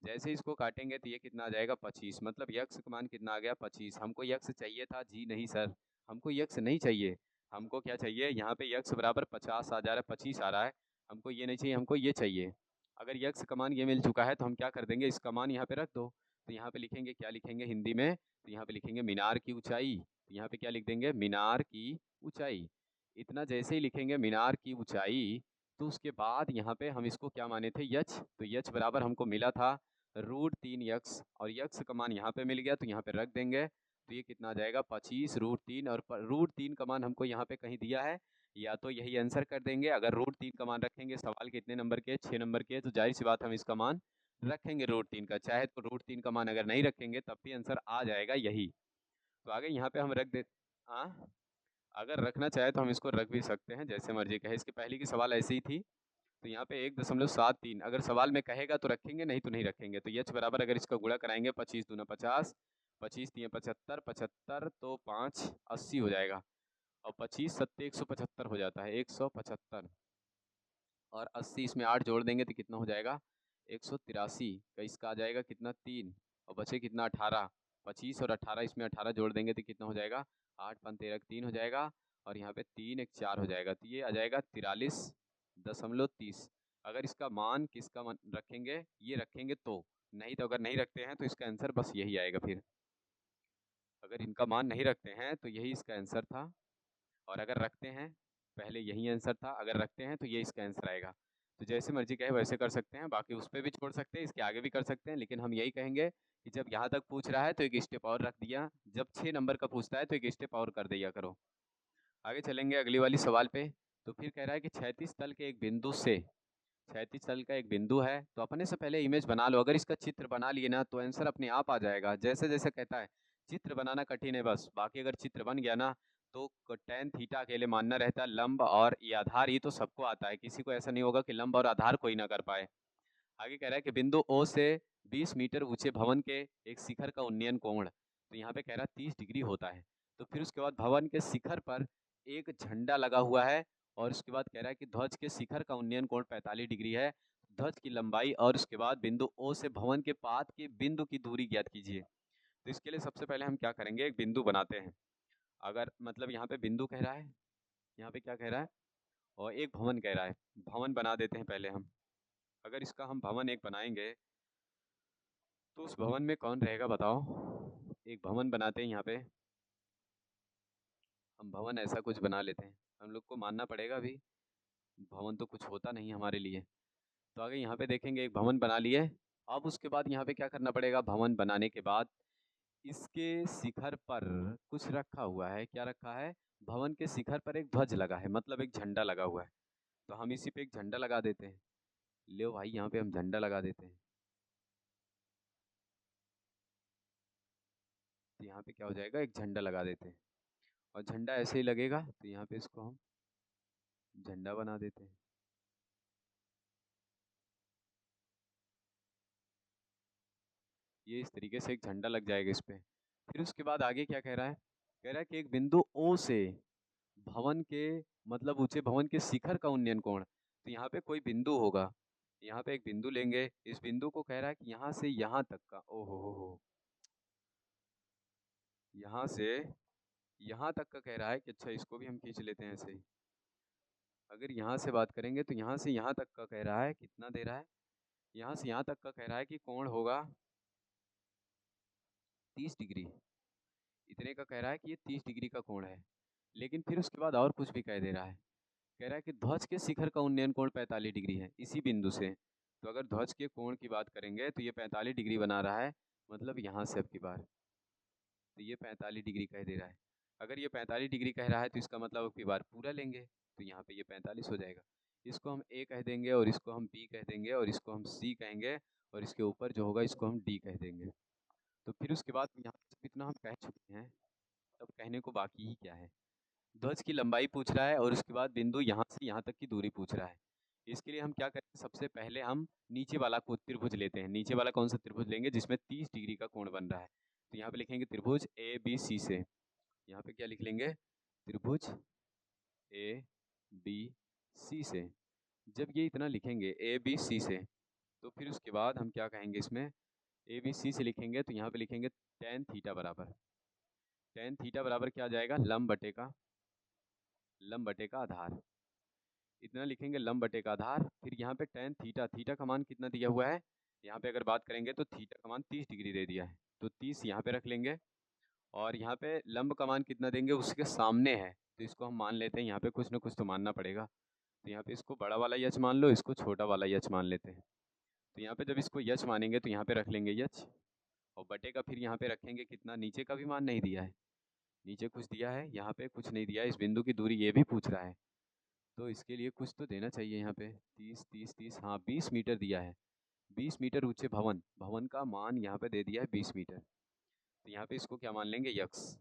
जैसे ही इसको काटेंगे तो ये कितना आ जाएगा, 25, मतलब यक्स का मान कितना आ गया, 25। हमको यक्स चाहिए था जी, नहीं सर, हमको यक्स नहीं चाहिए, हमको क्या चाहिए, यहाँ पे यक्स बराबर 50 आ जा रहा है, 25 आ रहा है, हमको ये नहीं चाहिए, हमको ये चाहिए। अगर यक्स का मान ये मिल चुका है तो हम क्या कर देंगे, इसका मान यहाँ पे रख दो, तो यहाँ पे लिखेंगे, क्या लिखेंगे हिंदी में, तो यहाँ पे लिखेंगे मीनार की ऊंचाई, तो यहाँ पे क्या लिख देंगे, मीनार की ऊंचाई। इतना जैसे ही लिखेंगे मीनार की ऊंचाई, तो उसके बाद यहाँ पे हम इसको क्या माने थे, यच, तो यच बराबर हमको मिला था √3 यक्स, और यक्स का मान यहाँ पे मिल गया तो यहाँ पे रख देंगे, तो ये कितना आ जाएगा, 25 √3, और √3 का मान हमको यहाँ पे कहीं दिया है, या तो यही आंसर कर देंगे। अगर √3 का मान रखेंगे, सवाल कितने नंबर के, 6 नंबर के, तो जाहिर सी बात हम इसका मान रखेंगे √3 का, चाहे तो √3 का मान अगर नहीं रखेंगे तब भी आंसर आ जाएगा यही। तो आगे यहाँ पे हम रख दे, हाँ अगर रखना चाहे तो हम इसको रख भी सकते हैं, जैसे मर्जी कहे। इसके पहले की सवाल ऐसी ही थी, तो यहाँ पे 1.73, अगर सवाल में कहेगा तो रखेंगे, नहीं तो नहीं रखेंगे। तो यच बराबर अगर इसका गुणा कराएंगे 25 दूना 50, 25 तिया 75, 75 तो 5 80 हो जाएगा, और 25 सत्ते 175 हो जाता है, 175, और 80 इसमें 8 जोड़ देंगे तो कितना हो जाएगा, 183 का, इसका आ जाएगा कितना 3, और बचे कितना 18, 25 और 18 इसमें 18 जोड़ देंगे तो कितना हो जाएगा, 8 5 13 3 हो जाएगा, और यहाँ पे 3 एक 4 हो जाएगा, तो ये आ जाएगा 43.30। अगर इसका मान किसका रखेंगे, ये रखेंगे तो, नहीं तो अगर नहीं रखते हैं तो इसका आंसर बस यही आएगा फिर। अगर इनका मान नहीं रखते हैं तो यही इसका आंसर था, और अगर रखते हैं, पहले यही आंसर था, अगर रखते हैं तो ये इसका आंसर आएगा। तो जैसे मर्जी कहे वैसे कर सकते हैं, बाकी उस पर भी छोड़ सकते हैं, इसके आगे भी कर सकते हैं, लेकिन हम यही कहेंगे कि जब यहाँ तक पूछ रहा है तो एक स्टेप और रख दिया, जब 6 नंबर का पूछता है तो एक स्टेप और कर दिया करो। आगे चलेंगे अगली वाली सवाल पे। तो फिर कह रहा है कि 36 तल के एक बिंदु से, 36 तल का एक बिंदु है, तो अपने से पहले इमेज बना लो। अगर इसका चित्र बना लिए ना तो आंसर अपने आप आ जाएगा। जैसे जैसे कहता है चित्र बनाना कठिन है बस, बाकी अगर चित्र बन गया ना तो tan थीटा अकेले मानना रहता है, लंब और ये आधार ये तो सबको आता है, किसी को ऐसा नहीं होगा कि लंब और आधार कोई ना कर पाए। आगे कह रहा है कि बिंदु ओ से 20 मीटर ऊंचे भवन के एक शिखर का उन्नयन कोण, तो यहाँ पे कह रहा है 30 डिग्री होता है। तो फिर उसके बाद भवन के शिखर पर एक झंडा लगा हुआ है, और उसके बाद कह रहा है कि ध्वज के शिखर का उन्नयन कोण 45 डिग्री है। ध्वज की लंबाई और उसके बाद बिंदु ओ से भवन के पाद के बिंदु की दूरी ज्ञात कीजिए। तो इसके लिए सबसे पहले हम क्या करेंगे, एक बिंदु बनाते हैं। अगर मतलब यहाँ पे बिंदु कह रहा है, यहाँ पे क्या कह रहा है, और एक भवन कह रहा है, भवन बना देते हैं पहले हम। अगर इसका हम भवन एक बनाएंगे तो उस भवन में कौन रहेगा बताओ। एक भवन बनाते हैं यहाँ पे, हम भवन ऐसा कुछ बना लेते हैं, हम लोग को मानना पड़ेगा अभी भवन तो कुछ होता नहीं हमारे लिए। तो आगे यहाँ पे देखेंगे एक भवन बना लिए। अब उसके बाद यहाँ पे क्या करना पड़ेगा, भवन बनाने के बाद इसके शिखर पर कुछ रखा हुआ है। क्या रखा है, भवन के शिखर पर एक ध्वज लगा है, मतलब एक झंडा लगा हुआ है। तो हम इसी पे एक झंडा लगा देते हैं। ले भाई यहाँ पे हम झंडा लगा देते हैं। तो यहाँ पे क्या हो जाएगा, एक झंडा लगा देते हैं, और झंडा ऐसे ही लगेगा तो यहाँ पे इसको हम झंडा बना देते हैं। ये इस तरीके से एक झंडा लग जाएगा इस पे। फिर उसके बाद आगे क्या कह रहा है, कह रहा है कि एक बिंदु ओ से भवन के, मतलब ऊंचे भवन के शिखर का उन्नयन कोण, तो यहाँ पे कोई बिंदु होगा, यहाँ पे एक बिंदु लेंगे, इस बिंदु को कह रहा है कि यहाँ से यहाँ तक का, ओहो हो, यहाँ से यहाँ तक का कह रहा है कि अच्छा इसको भी हम खींच लेते हैं ऐसे ही। अगर यहाँ से बात करेंगे तो यहाँ से यहाँ तक का कह रहा है, कितना दे रहा है, यहाँ से यहाँ तक का कह रहा है कि कोण होगा 30 डिग्री। इतने का कह रहा है कि ये 30 डिग्री का कोण है। लेकिन फिर उसके बाद और कुछ भी कह दे रहा है, कह रहा है कि ध्वज के शिखर का उन्नयन कोण 45 डिग्री है इसी बिंदु से। तो अगर ध्वज के कोण की बात करेंगे तो ये 45 डिग्री बना रहा है, मतलब यहाँ से अब की बार, तो ये 45 डिग्री कह दे रहा है। अगर ये 45 डिग्री कह रहा है तो इसका मतलब अब की बार पूरा लेंगे, तो यहाँ पे ये 45 हो जाएगा। इसको हम ए कह देंगे, और इसको हम बी कह देंगे, और इसको हम सी कहेंगे, और इसके ऊपर जो होगा इसको हम डी कह देंगे। तो फिर उसके बाद यहाँ पे इतना हम कह चुके हैं, तब कहने को बाकी ही क्या है। ध्वज की लंबाई पूछ रहा है, और उसके बाद बिंदु यहाँ से यहाँ तक की दूरी पूछ रहा है। इसके लिए हम क्या करें, सबसे पहले हम नीचे वाला को त्रिभुज लेते हैं। नीचे वाला कौन सा त्रिभुज लेंगे, जिसमें 30 डिग्री का कोण बन रहा है। तो यहाँ पे लिखेंगे त्रिभुज ए बी सी से। यहाँ पे क्या लिख लेंगे, त्रिभुज ए बी सी से। जब ये इतना लिखेंगे ए बी सी से, तो फिर उसके बाद हम क्या कहेंगे, इसमें ए बी सी से लिखेंगे तो यहाँ पे लिखेंगे tan थीटा बराबर, tan थीटा बराबर क्या आ जाएगा, लंब बटे का आधार। इतना लिखेंगे लंब बटे का आधार। फिर यहाँ पे tan थीटा, थीटा का मान कितना दिया हुआ है, यहाँ पे अगर बात करेंगे तो थीटा का मान 30 डिग्री दे दिया है, तो 30 यहाँ पे रख लेंगे। और यहाँ पे लंब का मान कितना देंगे, उसके सामने है, तो इसको हम मान लेते हैं, यहाँ पे कुछ ना कुछ तो मानना पड़ेगा। तो यहाँ पे इसको बड़ा वाला यच मान लो, इसको छोटा वाला यच मान लेते हैं। तो यहाँ पे जब इसको यच मानेंगे तो यहाँ पे रख लेंगे यच, और बटे का फिर यहाँ पे रखेंगे कितना, नीचे का भी मान नहीं दिया है, नीचे कुछ दिया है, यहाँ पे कुछ नहीं दिया है। इस बिंदु की दूरी ये भी पूछ रहा है, तो इसके लिए कुछ तो देना चाहिए। यहाँ पे 30 30 30, हाँ 20 मीटर दिया है। 20 मीटर ऊंचे भवन, भवन का मान यहाँ पे दे दिया है 20 मीटर। तो यहाँ पे इसको क्या मान लेंगे, यक्स।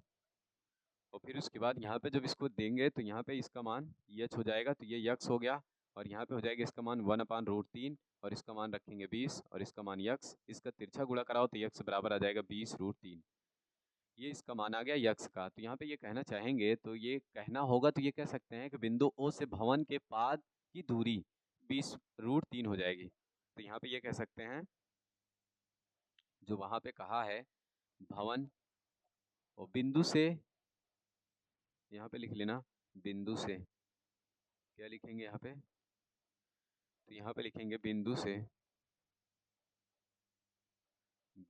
और फिर उसके बाद यहाँ पे जब इसको देंगे तो यहाँ पे इसका मान यच हो जाएगा, तो ये यक्स हो गया। और यहाँ पे हो जाएगा इसका मान 1/√3, और इसका मान रखेंगे 20, और इसका मान यक्स। इसका तिरछा गुणा कराओ तो यक्स बराबर आ जाएगा 20√3। ये इसका मान आ गया यक्स का। तो यहाँ पे ये कहना चाहेंगे, तो ये कहना होगा तो ये कह सकते हैं कि बिंदु ओ से भवन के पाद की दूरी 20√3 हो जाएगी। तो यहाँ पे ये कह सकते हैं, जो वहाँ पे कहा है भवन और बिंदु से, यहाँ पे लिख लेना बिंदु से, क्या लिखेंगे यहाँ पे, तो यहाँ पे लिखेंगे बिंदु से,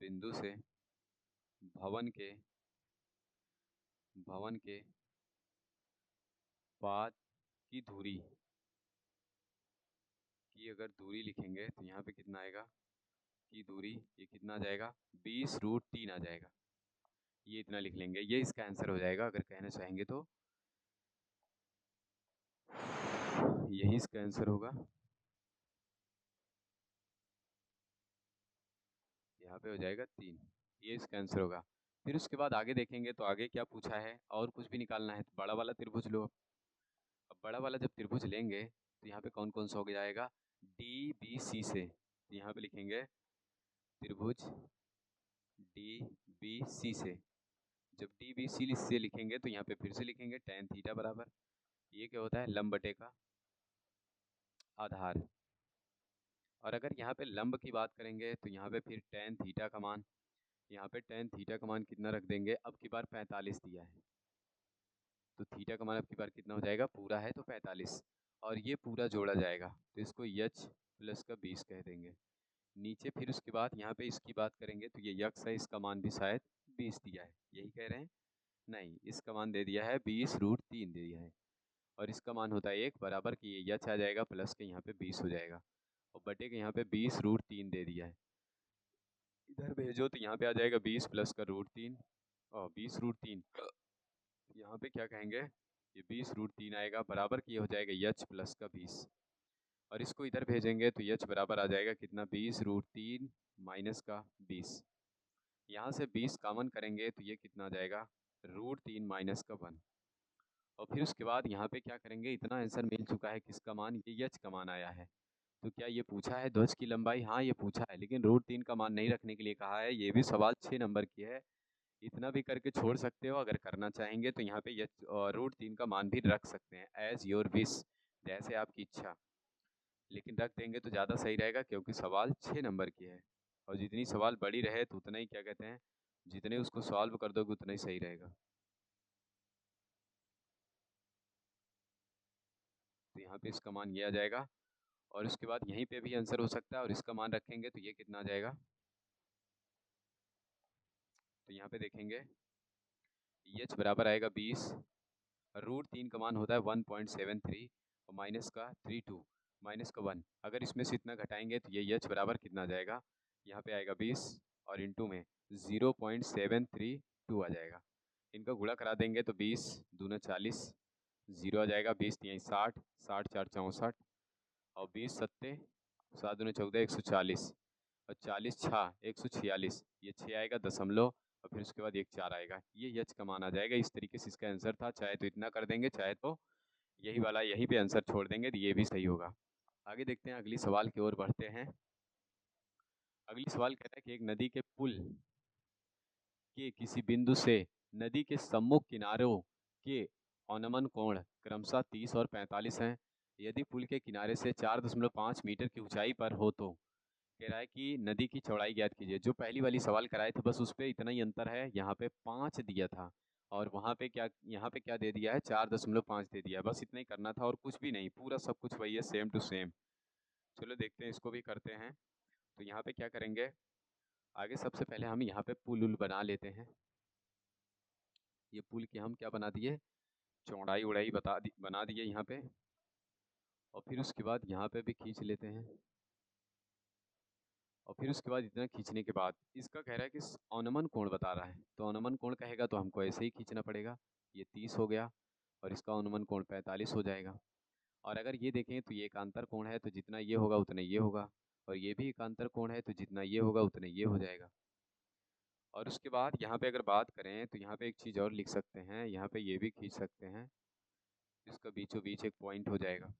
बिंदु से भवन के, भवन के पाद की दूरी की अगर दूरी लिखेंगे तो यहाँ पे कितना आएगा, की दूरी, ये कितना आ जाएगा, 20√3 आ जाएगा। ये इतना लिख लेंगे, ये इसका आंसर हो जाएगा अगर कहना चाहेंगे तो, यही इसका आंसर होगा। यहाँ पे हो जाएगा 3, ये इसका आंसर होगा। फिर उसके बाद आगे देखेंगे तो आगे क्या पूछा है, और कुछ भी निकालना है तो बड़ा वाला त्रिभुज लो। अब बड़ा वाला जब त्रिभुज लेंगे तो यहाँ पे कौन कौन सा हो जाएगा, डी बी सी से, तो यहाँ पे लिखेंगे त्रिभुज डी बी सी से। जब डी बी सी से लिखेंगे तो यहाँ पे फिर से लिखेंगे tan थीटा बराबर, ये क्या होता है, लंब बटे का आधार। और अगर यहाँ पे लंब की बात करेंगे तो यहाँ पे फिर tan थीटा का मान, यहाँ पे tan थीटा का मान कितना रख देंगे, अब की बार 45 दिया है तो थीटा का मान अब की बार कितना हो जाएगा, पूरा है तो 45, और ये पूरा जोड़ा जाएगा तो इसको h प्लस का 20 कह देंगे। नीचे फिर उसके बाद यहाँ पे इसकी बात करेंगे तो ये यक्स है, इसका मान भी शायद 20 दिया है, यही कह रहे हैं, नहीं इसका मान दे दिया है 20√3 दे दिया है, और इसका मान होता है 1 बराबर कि ये यच आ जाएगा प्लस के यहाँ पे 20 हो जाएगा, और बटे के यहाँ पे 20√3 दे दिया है, इधर भेजो तो यहाँ पे आ जाएगा 20 प्लस का √3 और 20√3, यहाँ पे क्या कहेंगे, ये 20√3 आएगा बराबर कि ये हो जाएगा यच प्लस का 20, और इसको इधर भेजेंगे तो यच बराबर आ जाएगा कितना, 20√3 माइनस का 20, यहाँ से 20 कॉमन करेंगे तो ये कितना आ जाएगा, √3 माइनस का 1, और फिर उसके बाद यहाँ पे क्या करेंगे, इतना आंसर मिल चुका है, किसका मान, ये यच का मान आया है, तो क्या ये पूछा है ध्वज की लंबाई, हाँ ये पूछा है, लेकिन √3 का मान नहीं रखने के लिए कहा है, ये भी सवाल 6 नंबर की है, इतना भी करके छोड़ सकते हो, अगर करना चाहेंगे तो यहाँ पे यच √3 का मान भी रख सकते हैं, एज योर विश, जैसे आपकी इच्छा, लेकिन रख देंगे तो ज़्यादा सही रहेगा क्योंकि सवाल 6 नंबर की है, और जितनी सवाल बड़ी रहे तो उतना ही क्या कहते हैं, जितने उसको सॉल्व कर दोगे उतना ही सही रहेगा। तो यहाँ पे इसका मान ये आ जाएगा, और उसके बाद यहीं पे भी आंसर हो सकता है, और इसका मान रखेंगे तो ये कितना आ जाएगा, तो यहाँ पे देखेंगे एच बराबर आएगा 20, √3 का मान होता है 1.73 और माइनस का 32 माइनस का 1, अगर इसमें से इतना घटाएंगे तो ये एच बराबर कितना आ जाएगा, यहाँ पे आएगा 20 और इंटू में 0.732 आ जाएगा, इनका गुणा करा देंगे तो 20 दूना 40, 0 आ जाएगा, 20 3 60, 60 4 64, और 20 सत्ते 7 दूना 14 140, और 40 छः 146, ये 6 आएगा दशमलव, और फिर उसके बाद एक 4 आएगा, ये यच का मान आ जाएगा। इस तरीके से इसका आंसर था, चाहे तो इतना कर देंगे, चाहे तो यही वाला यहीं पे आंसर छोड़ देंगे तो ये भी सही होगा। आगे देखते हैं, अगली सवाल की ओर बढ़ते हैं। अगली सवाल कहता है कि एक नदी के पुल के किसी बिंदु से नदी के सम्मुख किनारों के अवनमन कोण क्रमशः 30 और 45 हैं। यदि पुल के किनारे से 4.5 मीटर की ऊंचाई पर हो तो कह रहा है कि नदी की चौड़ाई ज्ञात कीजिए। जो पहली वाली सवाल कराए थे बस उस पर इतना ही अंतर है, यहाँ पे 5 दिया था और वहाँ पे क्या, यहाँ पे क्या दे दिया है, 4.5 दे दिया है, बस इतना ही करना था और कुछ भी नहीं, पूरा सब कुछ वही है, सेम टू सेम। चलो देखते हैं, इसको भी करते हैं। तो यहाँ पे क्या करेंगे, आगे सबसे पहले हम यहाँ पे पुल उल बना लेते हैं। ये पुल की हम क्या बना दिए, चौड़ाई उड़ाई बना दिए यहाँ पे, और फिर उसके बाद यहाँ पे भी खींच लेते हैं, और फिर उसके बाद इतना खींचने के बाद इसका कह रहा है कि अवनमन कोण बता रहा है, तो अवनमन कोण कहेगा तो हमको ऐसे ही खींचना पड़ेगा, ये 30 हो गया और इसका अवनमन कोण 45 हो जाएगा। और अगर ये देखें तो ये एकांतर कोण है तो जितना ये होगा उतना ये होगा, और ये भी एकांतर कोण है तो जितना ये होगा उतना ये हो जाएगा। और उसके बाद यहाँ पे अगर बात करें तो यहाँ पे एक चीज़ और लिख सकते हैं, यहाँ पे ये भी खींच सकते हैं, इसका बीचों बीच एक पॉइंट हो जाएगा।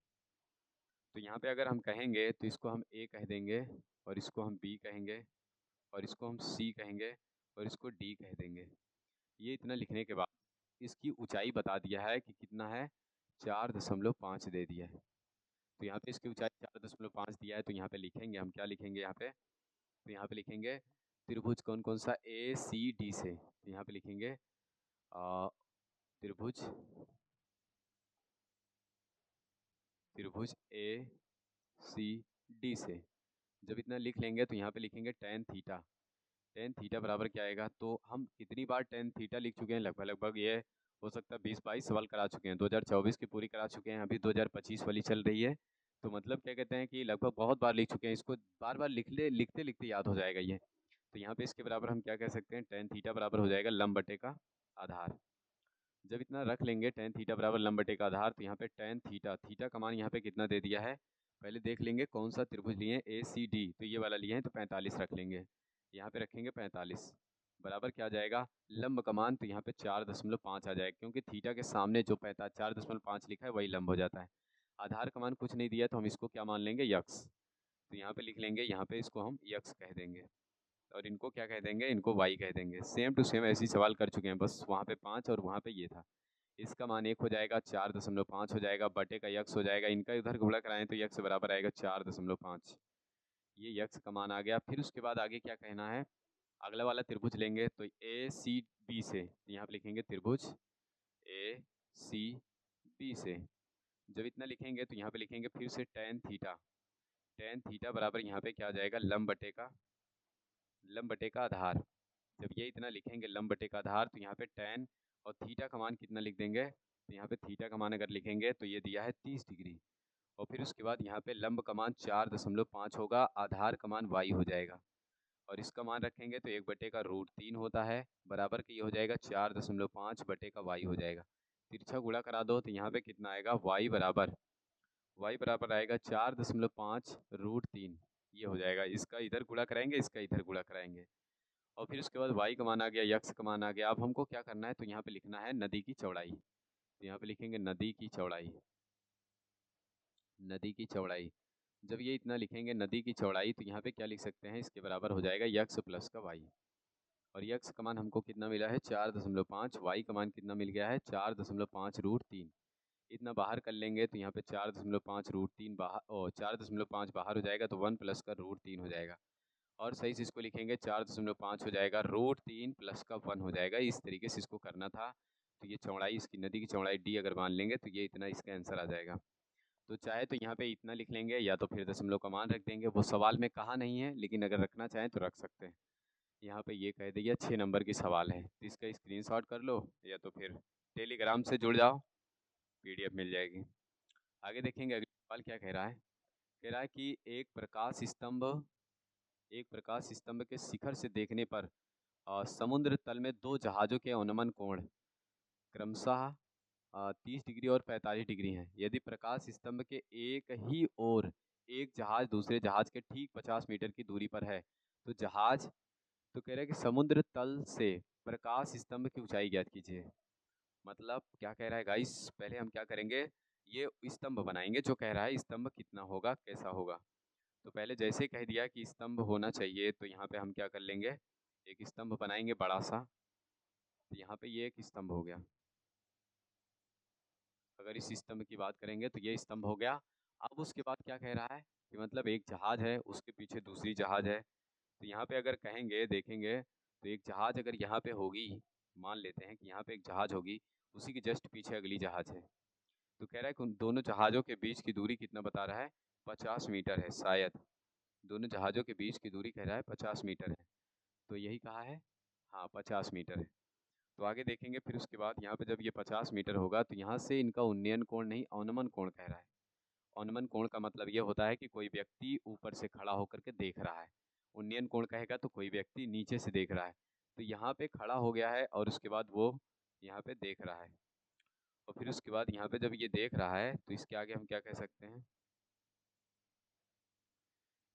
तो यहाँ पे अगर हम कहेंगे तो इसको हम ए कह देंगे, और इसको हम बी कहेंगे, और इसको हम सी कहेंगे, और इसको डी कह देंगे। ये इतना लिखने के बाद इसकी ऊंचाई बता दिया है कि कितना है, 4.5 दे दिया है। तो यहाँ पे इसकी ऊंचाई 4.5 दिया है, तो यहाँ पे लिखेंगे हम, क्या लिखेंगे यहाँ पे, तो यहाँ पे लिखेंगे त्रिभुज कौन कौन सा, ए सी डी से, तो यहाँ पे लिखेंगे त्रिभुज त्रिभुज ए सी डी से। जब इतना लिख लेंगे तो यहाँ पे लिखेंगे टेन थीटा। टेन थीटा बराबर क्या आएगा, तो हम कितनी बार टेन थीटा लिख चुके हैं, लगभग लगभग ये हो सकता है 20-22 सवाल करा चुके हैं। 2024 की पूरी करा चुके हैं, अभी 2025 वाली चल रही है। तो मतलब क्या कहते हैं कि लगभग बहुत बार लिख चुके हैं, इसको बार बार लिखते लिखते याद हो जाएगा ये। तो यहाँ पे इसके बराबर हम क्या कह सकते हैं, टेन थीटा बराबर हो जाएगा लंब बटे का आधार। जब इतना रख लेंगे टेन थीटा बराबर लंब बटे का आधार, तो यहाँ पे टेन थीटा, थीटा का मान यहाँ पे कितना दे दिया है, पहले देख लेंगे कौन सा त्रिभुज लिए हैं, ए सी डी, तो ये वाला लिए हैं तो 45 रख लेंगे। यहाँ पे रखेंगे 45 बराबर क्या आ जाएगा, लंब का मान तो यहाँ पे 4.5 आ जाएगा, क्योंकि थीटा के सामने जो 4.5 लिखा है वही लंब हो जाता है। आधार का मान कुछ नहीं दिया तो हम इसको क्या मान लेंगे, यक्स। तो यहाँ पे लिख लेंगे, यहाँ पे इसको हम यक्स कह देंगे और इनको क्या कह देंगे, इनको वाई कह देंगे। सेम टू सेम ऐसे ही सवाल कर चुके हैं, बस वहाँ पे 5 और वहाँ पे ये था। इसका मान 1 हो जाएगा, 4.5 हो जाएगा, बटे का यक्स हो जाएगा, इनका इधर गुणा कराएं तो यक्स बराबर आएगा 4.5। ये यक्स का मान आ गया। फिर उसके बाद आगे क्या कहना है, अगला वाला त्रिभुज लेंगे तो ए सी बी से, यहाँ पे लिखेंगे त्रिभुज ए सी बी से। जब इतना लिखेंगे तो यहाँ पे लिखेंगे फिर से टेन थीटा। टेन थीटा बराबर यहाँ पे क्या आ जाएगा, लंब बटे का आधार। जब ये इतना लिखेंगे लंब बटे का आधार, तो यहाँ पे टेन और थीटा का मान कितना लिख देंगे, तो यहाँ पे थीटा का मान अगर लिखेंगे तो ये दिया है 30 डिग्री। और फिर उसके बाद यहाँ पे लंब का मान 4.5 होगा, आधार का मान वाई हो जाएगा। और इसका मान रखेंगे तो 1/√3 होता है, बराबर के ये हो जाएगा 4.5 बटे का वाई हो जाएगा। तिरछा गुणा करा दो तो यहाँ पे कितना आएगा, वाई बराबर आएगा 4.5√3। ये हो जाएगा, इसका इधर गुणा कराएंगे, इसका इधर गुणा कराएंगे। और फिर उसके बाद वाई का मान आ गया, यक्स का मान आ गया। अब हमको क्या करना है, तो यहाँ पे लिखना है नदी की चौड़ाई। तो यहाँ पे लिखेंगे नदी की चौड़ाई, नदी की चौड़ाई। जब ये इतना लिखेंगे नदी की चौड़ाई, तो यहाँ पे क्या लिख सकते हैं, इसके बराबर हो जाएगा यक्स प्लस का वाई। और यक्स का मान हमको कितना मिला है, 4.5, वाई का मान कितना मिल गया है, 4.5√3। इतना बाहर कर लेंगे तो यहाँ पे 4.5√3 बाहर, और 4.5 बाहर हो जाएगा तो 1 प्लस का √3 हो जाएगा। और सही से इसको लिखेंगे 4.5 हो जाएगा, √3 प्लस का 1 हो जाएगा। इस तरीके से इसको करना था। तो ये चौड़ाई, इसकी नदी की चौड़ाई डी अगर मान लेंगे तो ये इतना इसका आंसर आ जाएगा। तो चाहे तो यहाँ पे इतना लिख लेंगे या तो फिर दशमलव का मान रख देंगे, वो सवाल में कहा नहीं है, लेकिन अगर रखना चाहें तो रख सकते हैं। यहाँ पे ये कह दिया 6 नंबर की सवाल है, तो इसका स्क्रीनशॉट कर लो या तो फिर टेलीग्राम से जुड़ जाओ, पीडीएफ मिल जाएगी। आगे देखेंगे अगला सवाल क्या कह रहा है। कह रहा है कि एक प्रकाश स्तंभ के शिखर से देखने पर समुद्र तल में दो जहाज़ों के अनुमान कोण क्रमशः 30 डिग्री और 45 डिग्री हैं। यदि प्रकाश स्तंभ के एक ही ओर एक जहाज दूसरे जहाज के ठीक 50 मीटर की दूरी पर है, तो जहाज, तो कह रहे हैं कि समुद्र तल से प्रकाश स्तंभ की ऊंचाई ज्ञात कीजिए। मतलब क्या कह रहा है गाइस, पहले हम क्या करेंगे, ये स्तंभ बनाएंगे, जो कह रहा है स्तंभ कितना होगा, कैसा होगा। तो पहले जैसे कह दिया कि स्तंभ होना चाहिए, तो यहाँ पे हम क्या कर लेंगे, एक स्तंभ बनाएंगे बड़ा सा। तो यहाँ पे ये एक स्तंभ हो गया। अगर इस स्तंभ की बात करेंगे तो ये स्तंभ हो गया। अब उसके बाद क्या कह रहा है कि मतलब एक जहाज है, उसके पीछे दूसरी जहाज है। तो यहाँ पे अगर कहेंगे, देखेंगे तो एक जहाज अगर यहाँ पे होगी, मान लेते हैं कि यहाँ पे एक जहाज होगी, उसी के जस्ट पीछे अगली जहाज है। तो कह रहा है कि उन दोनों जहाज़ों के बीच की दूरी कितना बता रहा है, 50 मीटर है शायद। दोनों जहाज़ों के बीच की दूरी कह रहा है 50 मीटर है। तो यही कहा है, हाँ 50 मीटर है। तो आगे देखेंगे फिर उसके बाद यहाँ पे जब ये 50 मीटर होगा, तो यहाँ से इनका उन्नयन कोण नहीं अवनमन कोण कह रहा है। अवनमन कोण का मतलब ये होता है कि कोई व्यक्ति ऊपर से खड़ा होकर के देख रहा है। उन्नयन कोण कहेगा तो कोई व्यक्ति नीचे से देख रहा है। तो यहाँ पे खड़ा हो गया है और उसके बाद वो यहाँ पे देख रहा है। और फिर उसके बाद यहाँ पे जब ये देख रहा है, तो इसके आगे हम क्या कह सकते हैं,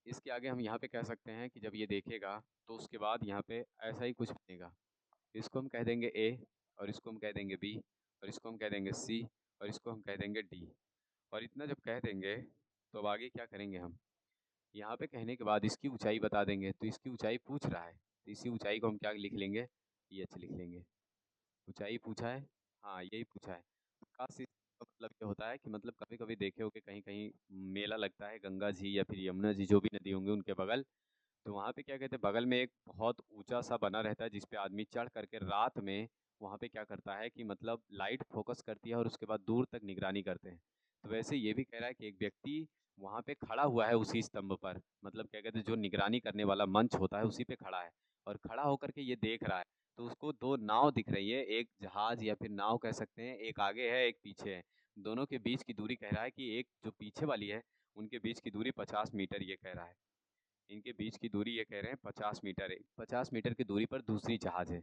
इसके आगे हम यहाँ पे कह सकते हैं कि जब ये देखेगा तो उसके बाद यहाँ पे ऐसा ही कुछ बनेगा। इसको हम कह देंगे ए, और इसको हम कह देंगे बी, और इसको हम कह देंगे सी, और इसको हम कह देंगे डी। और इतना जब कह देंगे तो अब आगे क्या करेंगे, हम यहाँ पे कहने के बाद इसकी ऊंचाई बता देंगे। तो इसकी ऊंचाई पूछ रहा है, तो इसी ऊंचाई को हम क्या लिख लेंगे, ये एच लिख लेंगे। ऊंचाई पूछा है, हाँ यही पूछा है। काश इसका मतलब ये होता है कि मतलब कभी कभी देखे होगे कहीं कहीं मेला लगता है, गंगा जी या फिर यमुना जी, जो भी नदी होंगे उनके बगल। तो वहाँ पे क्या कहते हैं, बगल में एक बहुत ऊंचा सा बना रहता है, जिस पे आदमी चढ़ करके रात में वहाँ पे क्या करता है कि मतलब लाइट फोकस करती है और उसके बाद दूर तक निगरानी करते हैं। तो वैसे ये भी कह रहा है कि एक व्यक्ति वहाँ पे खड़ा हुआ है उसी स्तंभ पर, मतलब क्या कहते हैं जो निगरानी करने वाला मंच होता है उसी पे खड़ा है और खड़ा होकर के ये देख रहा है। तो उसको दो नाव दिख रही है, एक जहाज या फिर नाव कह सकते हैं, एक आगे है एक पीछे है। दोनों के बीच की दूरी कह रहा है कि एक जो पीछे वाली है उनके बीच की दूरी 50 मीटर ये कह रहा है। इनके बीच की दूरी ये कह रहे हैं 50 मीटर है, 50 मीटर की दूरी पर दूसरी जहाज है।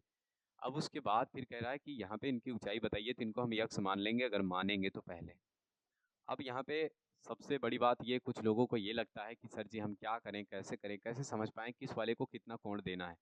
अब उसके बाद फिर कह रहा है कि यहाँ पे इनकी ऊंचाई बताइए, तो इनको हम यक्स मान लेंगे अगर मानेंगे तो पहले। अब यहाँ पे सबसे बड़ी बात ये, कुछ लोगों को ये लगता है कि सर जी हम क्या करें, कैसे समझ पाएँ किस वाले को कितना कोण देना है।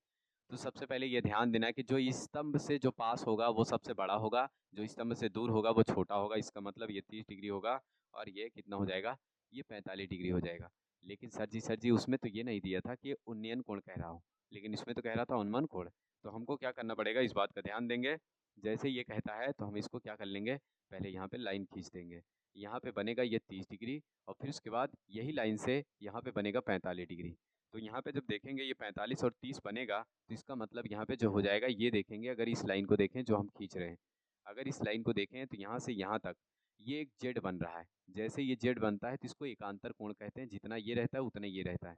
तो सबसे पहले ये ध्यान देना है कि जो इस स्तंभ से जो पास होगा वो सबसे बड़ा होगा, जो स्तंभ से दूर होगा वो छोटा होगा। इसका मतलब ये 30 डिग्री होगा और ये कितना हो जाएगा, ये 45 डिग्री हो जाएगा। लेकिन सर जी उसमें तो ये नहीं दिया था कि ये उन्नयन कोण कह रहा हूँ, लेकिन इसमें तो कह रहा था उन्मन कोण। तो हमको क्या करना पड़ेगा, इस बात का ध्यान देंगे। जैसे ये कहता है तो हम इसको क्या कर लेंगे, पहले यहाँ पे लाइन खींच देंगे। यहाँ पे बनेगा ये 30 डिग्री और फिर उसके बाद यही लाइन से यहाँ पे बनेगा 45 डिग्री। तो यहाँ पे जब देखेंगे ये 45 और 30 बनेगा, तो इसका मतलब यहाँ पे जो हो जाएगा ये देखेंगे, अगर इस लाइन को देखें जो हम खींच रहे हैं, अगर इस लाइन को देखें तो यहाँ से यहाँ तक ये एक जेड बन रहा है। जैसे ये जेड बनता है तो इसको एकांतर कोण कहते हैं, जितना ये रहता है उतना ये रहता है।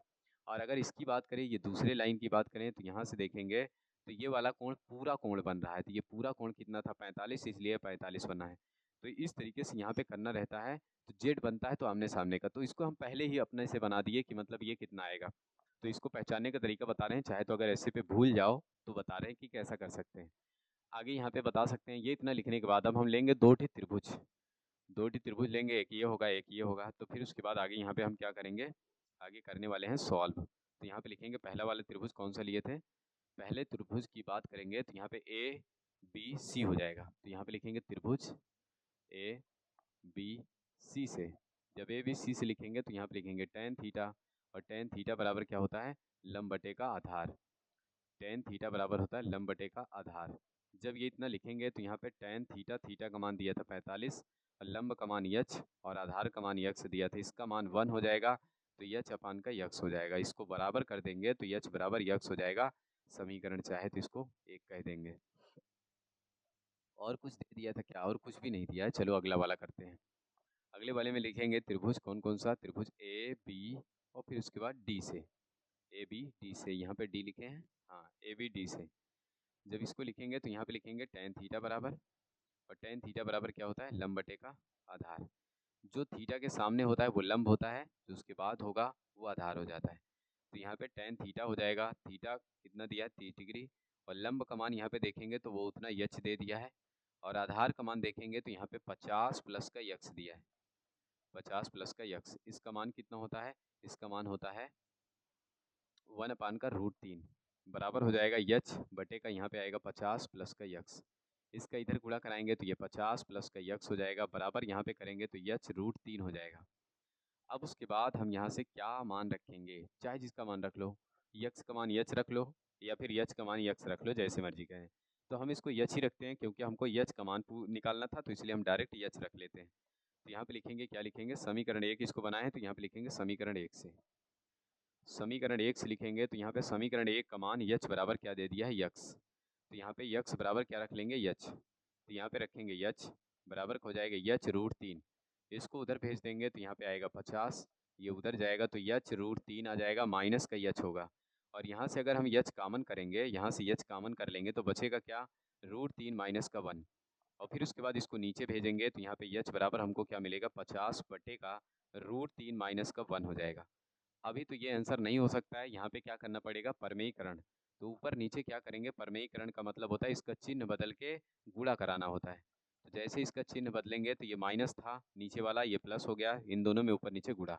और अगर इसकी बात करें, ये दूसरे लाइन की बात करें, तो यहाँ से देखेंगे तो ये वाला कोण पूरा कोण बन रहा है। तो ये पूरा कोण कितना था, 45, इसलिए 45 बना है। तो इस तरीके से यहाँ पे करना रहता है। तो जेड बनता है तो आमने सामने का, तो इसको हम पहले ही अपने से बना दिए कि मतलब ये कितना आएगा। तो इसको पहचानने का तरीका बता रहे हैं, चाहे तो अगर ऐसे पे भूल जाओ तो बता रहे हैं कि कैसा कर सकते हैं। आगे यहाँ पे बता सकते हैं, ये इतना लिखने के बाद अब हम लेंगे दो ठी त्रिभुज। दो ठी त्रिभुज लेंगे, एक ये होगा एक ये होगा। तो फिर उसके बाद आगे यहाँ पे हम क्या करेंगे, आगे करने वाले हैं सॉल्व। तो यहाँ पे लिखेंगे पहला वाला त्रिभुज कौन सा लिए थे, पहले त्रिभुज की बात करेंगे तो यहाँ पे ए बी सी हो जाएगा। तो यहाँ पे लिखेंगे त्रिभुज ए बी सी से। जब ए बी सी से लिखेंगे तो यहाँ पे लिखेंगे टेन थीटा, और टेन थीटा बराबर क्या होता है, लंब बटे का आधार। टेन थीटा बराबर होता है लंब बटे का आधार। जब ये इतना लिखेंगे तो यहाँ पे टेन थीटा, थीटा का मान दिया था 45, और लंब का मान यच और आधार का मान यक्स दिया था, इसका मान 1 हो जाएगा। तो यच अपान का यक्स हो जाएगा, इसको बराबर कर देंगे तो यच बराबर यक्स हो जाएगा। समीकरण चाहे तो इसको एक कह देंगे। और कुछ दे दिया था क्या, और कुछ भी नहीं दिया है। चलो अगला वाला करते हैं। अगले वाले में लिखेंगे त्रिभुज कौन कौन सा, त्रिभुज ए बी और फिर उसके बाद डी से। ए बी डी से, यहाँ पे डी लिखे हैं, हाँ ए बी डी से। जब इसको लिखेंगे तो यहाँ पे लिखेंगे टेन थीटा बराबर, और टेन थीटा बराबर क्या होता है, लंब बटे का आधार। जो थीटा के सामने होता है वो लंब होता है, जो उसके बाद होगा वो आधार हो जाता है। तो यहाँ पे टेन थीटा हो जाएगा, थीटा कितना दिया है 30 डिग्री, और लंब का मान यहाँ पे देखेंगे तो वो उतना यच दे दिया है, और आधार का मान देखेंगे तो यहाँ पे 50 प्लस का यक्स दिया है। 50 प्लस का यक्स, इसका मान कितना होता है, इसका मान होता है 1/√3, बराबर हो जाएगा यच बटे का, यहाँ पे आएगा 50 प्लस का यक्स। इसका इधर गुणा कराएंगे तो ये 50 प्लस का यक्स हो जाएगा, बराबर यहाँ पे करेंगे तो यच √3 हो जाएगा। अब उसके बाद हम यहाँ से क्या मान रखेंगे, चाहे जिसका मान रख लो, यक्स का मान यच रख लो या फिर यच का मान यक्स रख लो, जैसे मर्जी कहें। तो हम इसको यच ही रखते हैं क्योंकि हमको यच का मान निकालना था, तो इसलिए हम डायरेक्ट यच रख लेते हैं। तो यहाँ पे लिखेंगे, क्या लिखेंगे, समीकरण एक इसको बनाए तो यहाँ पे लिखेंगे समीकरण एक से। समीकरण एक से लिखेंगे तो यहाँ पे समीकरण एक का मान यच बराबर क्या दे दिया है, यक्स। तो यहाँ पे यक्स बराबर क्या रख लेंगे, यच। तो यहाँ पे रखेंगे यच बराबर हो जाएगा यच√3। इसको उधर भेज देंगे तो यहाँ पे आएगा 50, ये उधर जाएगा तो यच√3 आ जाएगा, माइनस का यच होगा। और यहाँ से अगर हम यच कामन करेंगे, यहाँ से यच कामन कर लेंगे तो बचेगा क्या, √3 माइनस का 1। और फिर उसके बाद इसको नीचे भेजेंगे तो यहाँ पे यच बराबर हमको क्या मिलेगा, 50 बटे का √3 माइनस का 1 हो जाएगा। अभी तो ये आंसर नहीं हो सकता है, यहाँ पे क्या करना पड़ेगा, परमेयीकरण। तो ऊपर नीचे क्या करेंगे, परमेयीकरण का मतलब होता है इसका चिन्ह बदल के गुणा कराना होता है। तो जैसे इसका चिन्ह बदलेंगे तो ये माइनस था नीचे वाला, ये प्लस हो गया, इन दोनों में ऊपर नीचे गुणा।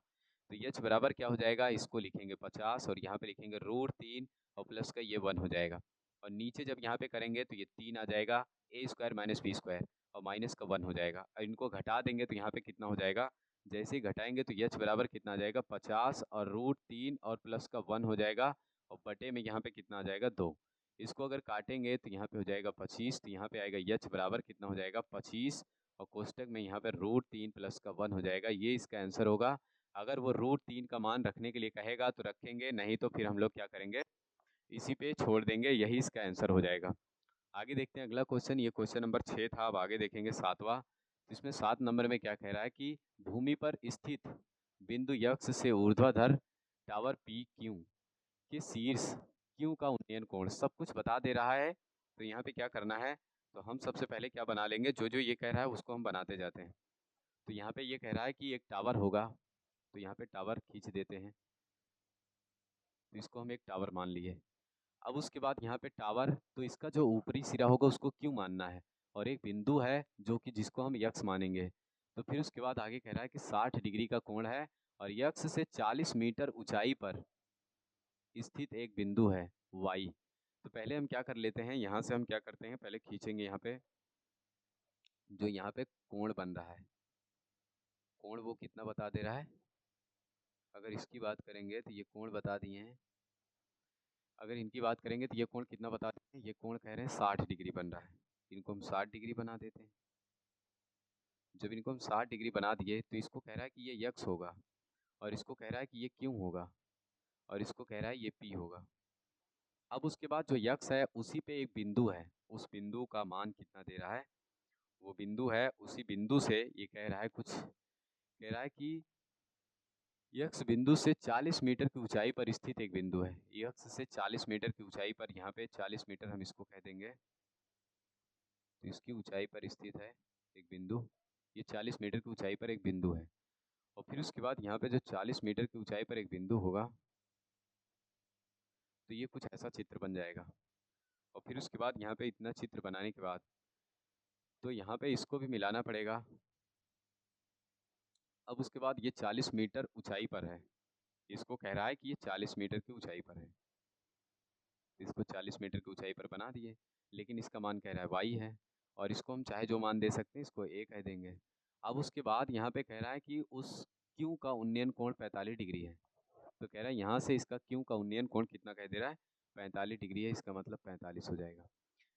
तो यच बराबर क्या हो जाएगा, इसको लिखेंगे 50 और यहाँ पे लिखेंगे √3 और प्लस का ये 1 हो जाएगा। और नीचे जब यहाँ पे करेंगे तो ये 3 आ जाएगा, a² माइनस b² और माइनस का 1 हो जाएगा। और इनको घटा देंगे तो यहाँ पे कितना हो जाएगा, जैसे ही घटाएंगे तो यच बराबर कितना आ जाएगा, 50 और √3 और प्लस का 1 हो जाएगा, और बटे में यहाँ पे कितना आ जाएगा, 2। इसको अगर काटेंगे तो यहाँ पे हो जाएगा 25, तो यहाँ पे आएगा यच बराबर कितना हो जाएगा, 25, और कोष्टक में यहाँ पे √3 प्लस का 1 हो जाएगा। ये इसका आंसर होगा। अगर वो √3 का मान रखने के लिए कहेगा तो रखेंगे, नहीं तो फिर हम लोग क्या करेंगे, इसी पे छोड़ देंगे, यही इसका आंसर हो जाएगा। आगे देखते हैं अगला क्वेश्चन, ये क्वेश्चन नंबर 6 था। अब आगे देखेंगे 7वां। तो इसमें 7 नंबर में क्या कह रहा है कि भूमि पर स्थित बिंदु यक्स से ऊर्ध्वाधर टावर पी क्यू के शीर्ष क्यू का उन्नयन कोण सब कुछ बता दे रहा है। तो यहाँ पे क्या करना है, तो हम सबसे पहले क्या बना लेंगे, जो जो ये कह रहा है उसको हम बनाते जाते हैं। तो यहाँ पे ये कह रहा है कि एक टावर होगा, तो यहाँ पे टावर खींच देते हैं, तो इसको हम एक टावर मान लिए। अब उसके बाद यहाँ पे टावर, तो इसका जो ऊपरी सिरा होगा उसको क्यों मानना है, और एक बिंदु है जो कि जिसको हम यक्स मानेंगे। तो फिर उसके बाद आगे कह रहा है कि 60 डिग्री का कोण है और यक्स से 40 मीटर ऊंचाई पर स्थित एक बिंदु है वाई। तो पहले हम क्या कर लेते हैं, यहाँ से हम क्या करते हैं, पहले खींचेंगे यहाँ पे जो यहाँ पे कोण बन रहा है, कोण वो कितना बता दे रहा है। अगर इसकी बात करेंगे तो ये कोण बता दिए हैं, अगर इनकी बात करेंगे तो ये कोण कितना बता देते हैं, ये कोण कह रहे हैं 60 डिग्री बन रहा है। इनको हम 60 डिग्री बना देते हैं। जब इनको हम 60 डिग्री बना दिए तो इसको कह रहा है कि ये यक्स होगा, और इसको कह रहा है कि ये क्यों होगा, और इसको कह रहा है ये पी होगा। अब उसके बाद जो यक्स है उसी पे एक बिंदु है, उस बिंदु का मान कितना दे रहा है, वो बिंदु है, उसी बिंदु से ये कह रहा है कुछ, कह रहा है कि यक्स बिंदु से 40 मीटर की ऊंचाई पर स्थित एक बिंदु है। यक्स से 40 मीटर की ऊंचाई पर, यहाँ पे 40 मीटर हम इसको कह देंगे, तो इसकी ऊंचाई पर स्थित है एक बिंदु। ये 40 मीटर की ऊंचाई पर एक बिंदु है, और फिर उसके बाद यहाँ पे जो 40 मीटर की ऊंचाई पर एक बिंदु होगा, तो ये कुछ ऐसा चित्र बन जाएगा। और फिर उसके बाद यहाँ पे इतना चित्र बनाने के बाद तो यहाँ पे इसको भी मिलाना पड़ेगा। अब उसके बाद ये 40 मीटर ऊंचाई पर है, इसको कह रहा है कि ये 40 मीटर की ऊंचाई पर है, इसको 40 मीटर की ऊंचाई पर बना दिए, लेकिन इसका मान कह रहा है वाई है, और इसको हम चाहे जो मान दे सकते हैं, इसको ए कह देंगे। अब उसके बाद यहाँ पे कह रहा है कि उस क्यू का उन्नयन कोण 45 डिग्री है। तो कह रहा है यहाँ से इसका क्यू का उन्नयन कोण कितना कह दे रहा है, 45 डिग्री है, इसका मतलब 45 हो जाएगा।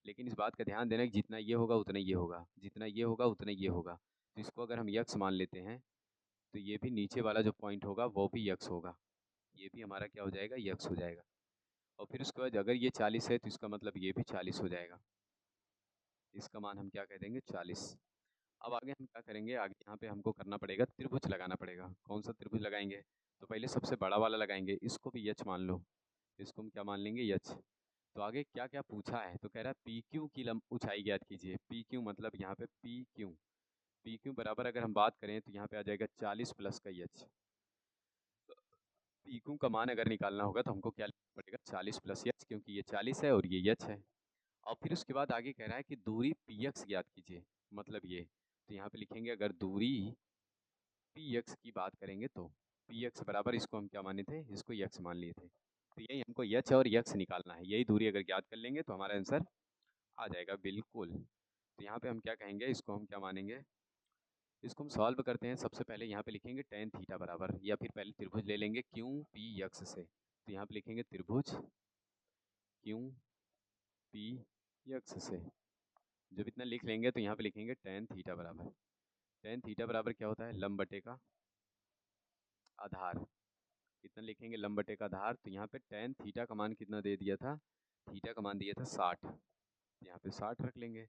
लेकिन इस बात का ध्यान देना कि जितना ये होगा उतना ये होगा, जितना ये होगा उतना ये होगा। तो इसको अगर हम यक्स मान लेते हैं, तो ये भी नीचे वाला जो पॉइंट होगा वो भी यक्स होगा, ये भी हमारा क्या हो जाएगा, यक्स हो जाएगा। और फिर उसके बाद अगर ये 40 है तो इसका मतलब ये भी 40 हो जाएगा, इसका मान हम क्या कह देंगे, 40। अब आगे हम क्या करेंगे, आगे यहाँ पे हमको करना पड़ेगा, त्रिभुज लगाना पड़ेगा। कौन सा त्रिभुज लगाएंगे, तो पहले सबसे बड़ा वाला लगाएंगे, इसको भी यच मान लो, इसको हम क्या मान लेंगे, यच। तो आगे क्या क्या पूछा है, तो कह रहा है पी क्यू की ऊंचाई ज्ञात कीजिए। पी क्यू मतलब यहाँ पे पी क्यू, पी क्यू बराबर अगर हम बात करें तो यहाँ पे आ जाएगा 40 प्लस का यच। पी क्यू का मान अगर निकालना होगा तो हमको क्या लिखना पड़ेगा, 40 प्लस यच, क्योंकि ये 40 है और ये यच है। और फिर उसके बाद आगे कह रहा है कि दूरी पी एक्स ज्ञात कीजिए, मतलब ये, तो यहाँ पे लिखेंगे अगर दूरी पी एक्स की बात करेंगे तो पी एक्स बराबर, इसको हम क्या माने थे, इसको यक्स मान लिए थे। तो यही हमको यच और यक्स निकालना है, यही दूरी अगर ज्ञात कर लेंगे तो हमारा आंसर आ जाएगा बिल्कुल। तो यहाँ पे हम क्या कहेंगे, इसको हम क्या मानेंगे, इसको हम सॉल्व करते हैं। सबसे पहले यहाँ पे लिखेंगे टेन थीटा बराबर, या फिर पहले त्रिभुज ले लेंगे क्यू पी यक्स से, तो यहाँ पे लिखेंगे त्रिभुज क्यू पी यक्स से। जब इतना लिख लेंगे तो यहाँ पे लिखेंगे टेन थीटा बराबर, टेन थीटा बराबर क्या होता है, लंब बटे का आधार। कितना लिखेंगे, लंब बटे का आधार। तो यहाँ पे टेन थीटा का मान कितना दे दिया था, थीटा का मान दिया था 60, तो यहाँ पे 60 रख लेंगे।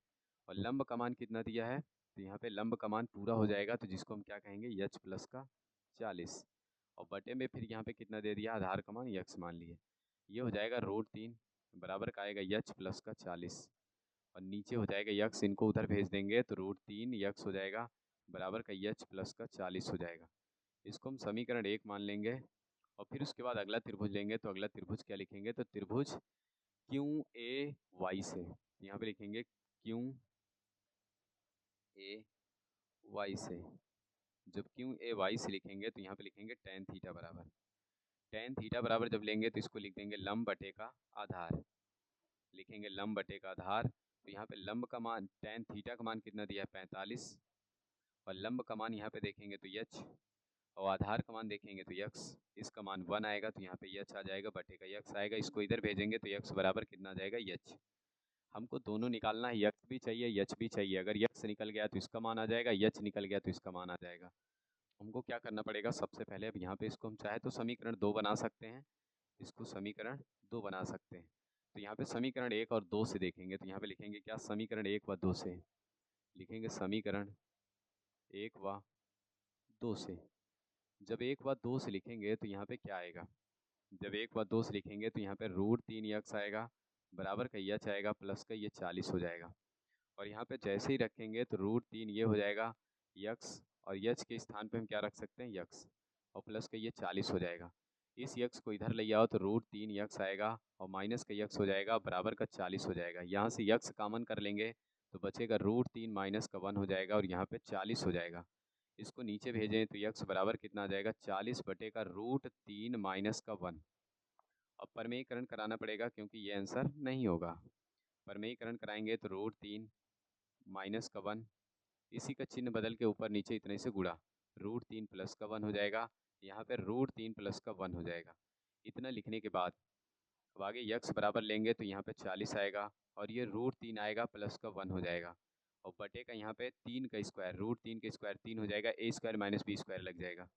और लंब का मान कितना दिया है, तो यहाँ पे लंब का मान पूरा हो जाएगा, तो जिसको हम क्या कहेंगे, यच प्लस का 40। और बटे में फिर यहाँ पे कितना दे दिया, आधार का मान यक्स मान लिए। ये हो जाएगा √3 बराबर का आएगा यच प्लस का 40, और नीचे हो जाएगा यक्स, इनको उधर भेज देंगे तो √3 यक्स हो जाएगा बराबर का यच प्लस का 40 हो जाएगा। इसको हम समीकरण 1 मान लेंगे। और फिर उसके बाद अगला त्रिभुज लेंगे, तो अगला त्रिभुज क्या लिखेंगे, तो त्रिभुज क्यू ए वाई से, यहाँ पे लिखेंगे क्यू ए वाई से। जब क्यू ए वाई से लिखेंगे तो यहाँ पे लिखेंगे टेन थीटा बराबर, टेन थीटा बराबर जब लेंगे तो इसको लिख देंगे लंब बटे का आधार, लिखेंगे लंब बटे का आधार। तो यहाँ पे लंब का मान, टेन थीटा का मान कितना दिया है, 45, और लंब का मान यहाँ पे देखेंगे तो यच, और आधार का मान देखेंगे तो यक्स। इसका मान 1 आएगा, तो यहाँ पे यच आ जाएगा, बटे का यक्स आएगा, इसको इधर भेजेंगे तो यक्स बराबर कितना आ जाएगा, यच। हमको दोनों निकालना है, यक्स भी चाहिए यच भी चाहिए। अगर यक्स निकल गया तो इसका मान आ जाएगा, यच निकल गया तो इसका मान आ जाएगा। हमको क्या करना पड़ेगा, सबसे पहले अब यहाँ पे इसको हम चाहे तो समीकरण 2 बना सकते हैं, इसको समीकरण 2 बना सकते हैं। तो यहाँ पे समीकरण 1 और 2 से देखेंगे, तो यहाँ पे लिखेंगे क्या, समीकरण 1 व 2 से लिखेंगे समीकरण 1 व 2 से। जब 1 व 2 से लिखेंगे तो यहाँ पे क्या आएगा? जब 1 व 2 से लिखेंगे तो यहाँ पे √3 यक्स आएगा, बराबर का यच आएगा, प्लस का ये 40 हो जाएगा। और यहाँ पे जैसे ही रखेंगे तो √3 ये हो जाएगा यक्स, और यच के स्थान पे हम क्या रख सकते हैं? यक्स, और प्लस का ये 40 हो जाएगा। इस यक्स को इधर ले आओ तो √3 यक्स आएगा, और माइनस का यक्स हो जाएगा, बराबर का 40 हो जाएगा। यहाँ से यक्स कॉमन कर लेंगे तो बचेगा √3 माइनस का 1 हो जाएगा, और यहाँ पे 40 हो जाएगा। इसको नीचे भेजें तो यक्स बराबर कितना आ जाएगा? 40 बटे का √3 माइनस का 1। अब परमेयीकरण कराना पड़ेगा क्योंकि ये आंसर नहीं होगा। परमेयीकरण कराएंगे तो √3 माइनस का 1, इसी का चिन्ह बदल के ऊपर नीचे इतने से गुणा, √3 प्लस का 1 हो जाएगा। यहाँ पे √3 प्लस का 1 हो जाएगा। इतना लिखने के बाद अब आगे यक्स बराबर लेंगे तो यहाँ पे 40 आएगा, और ये √3 आएगा, प्लस का 1 हो जाएगा, और बटे का यहाँ पे 3 का स्क्वायर, √3 का स्क्वायर 3 हो जाएगा, a square minus b square लग जाएगा।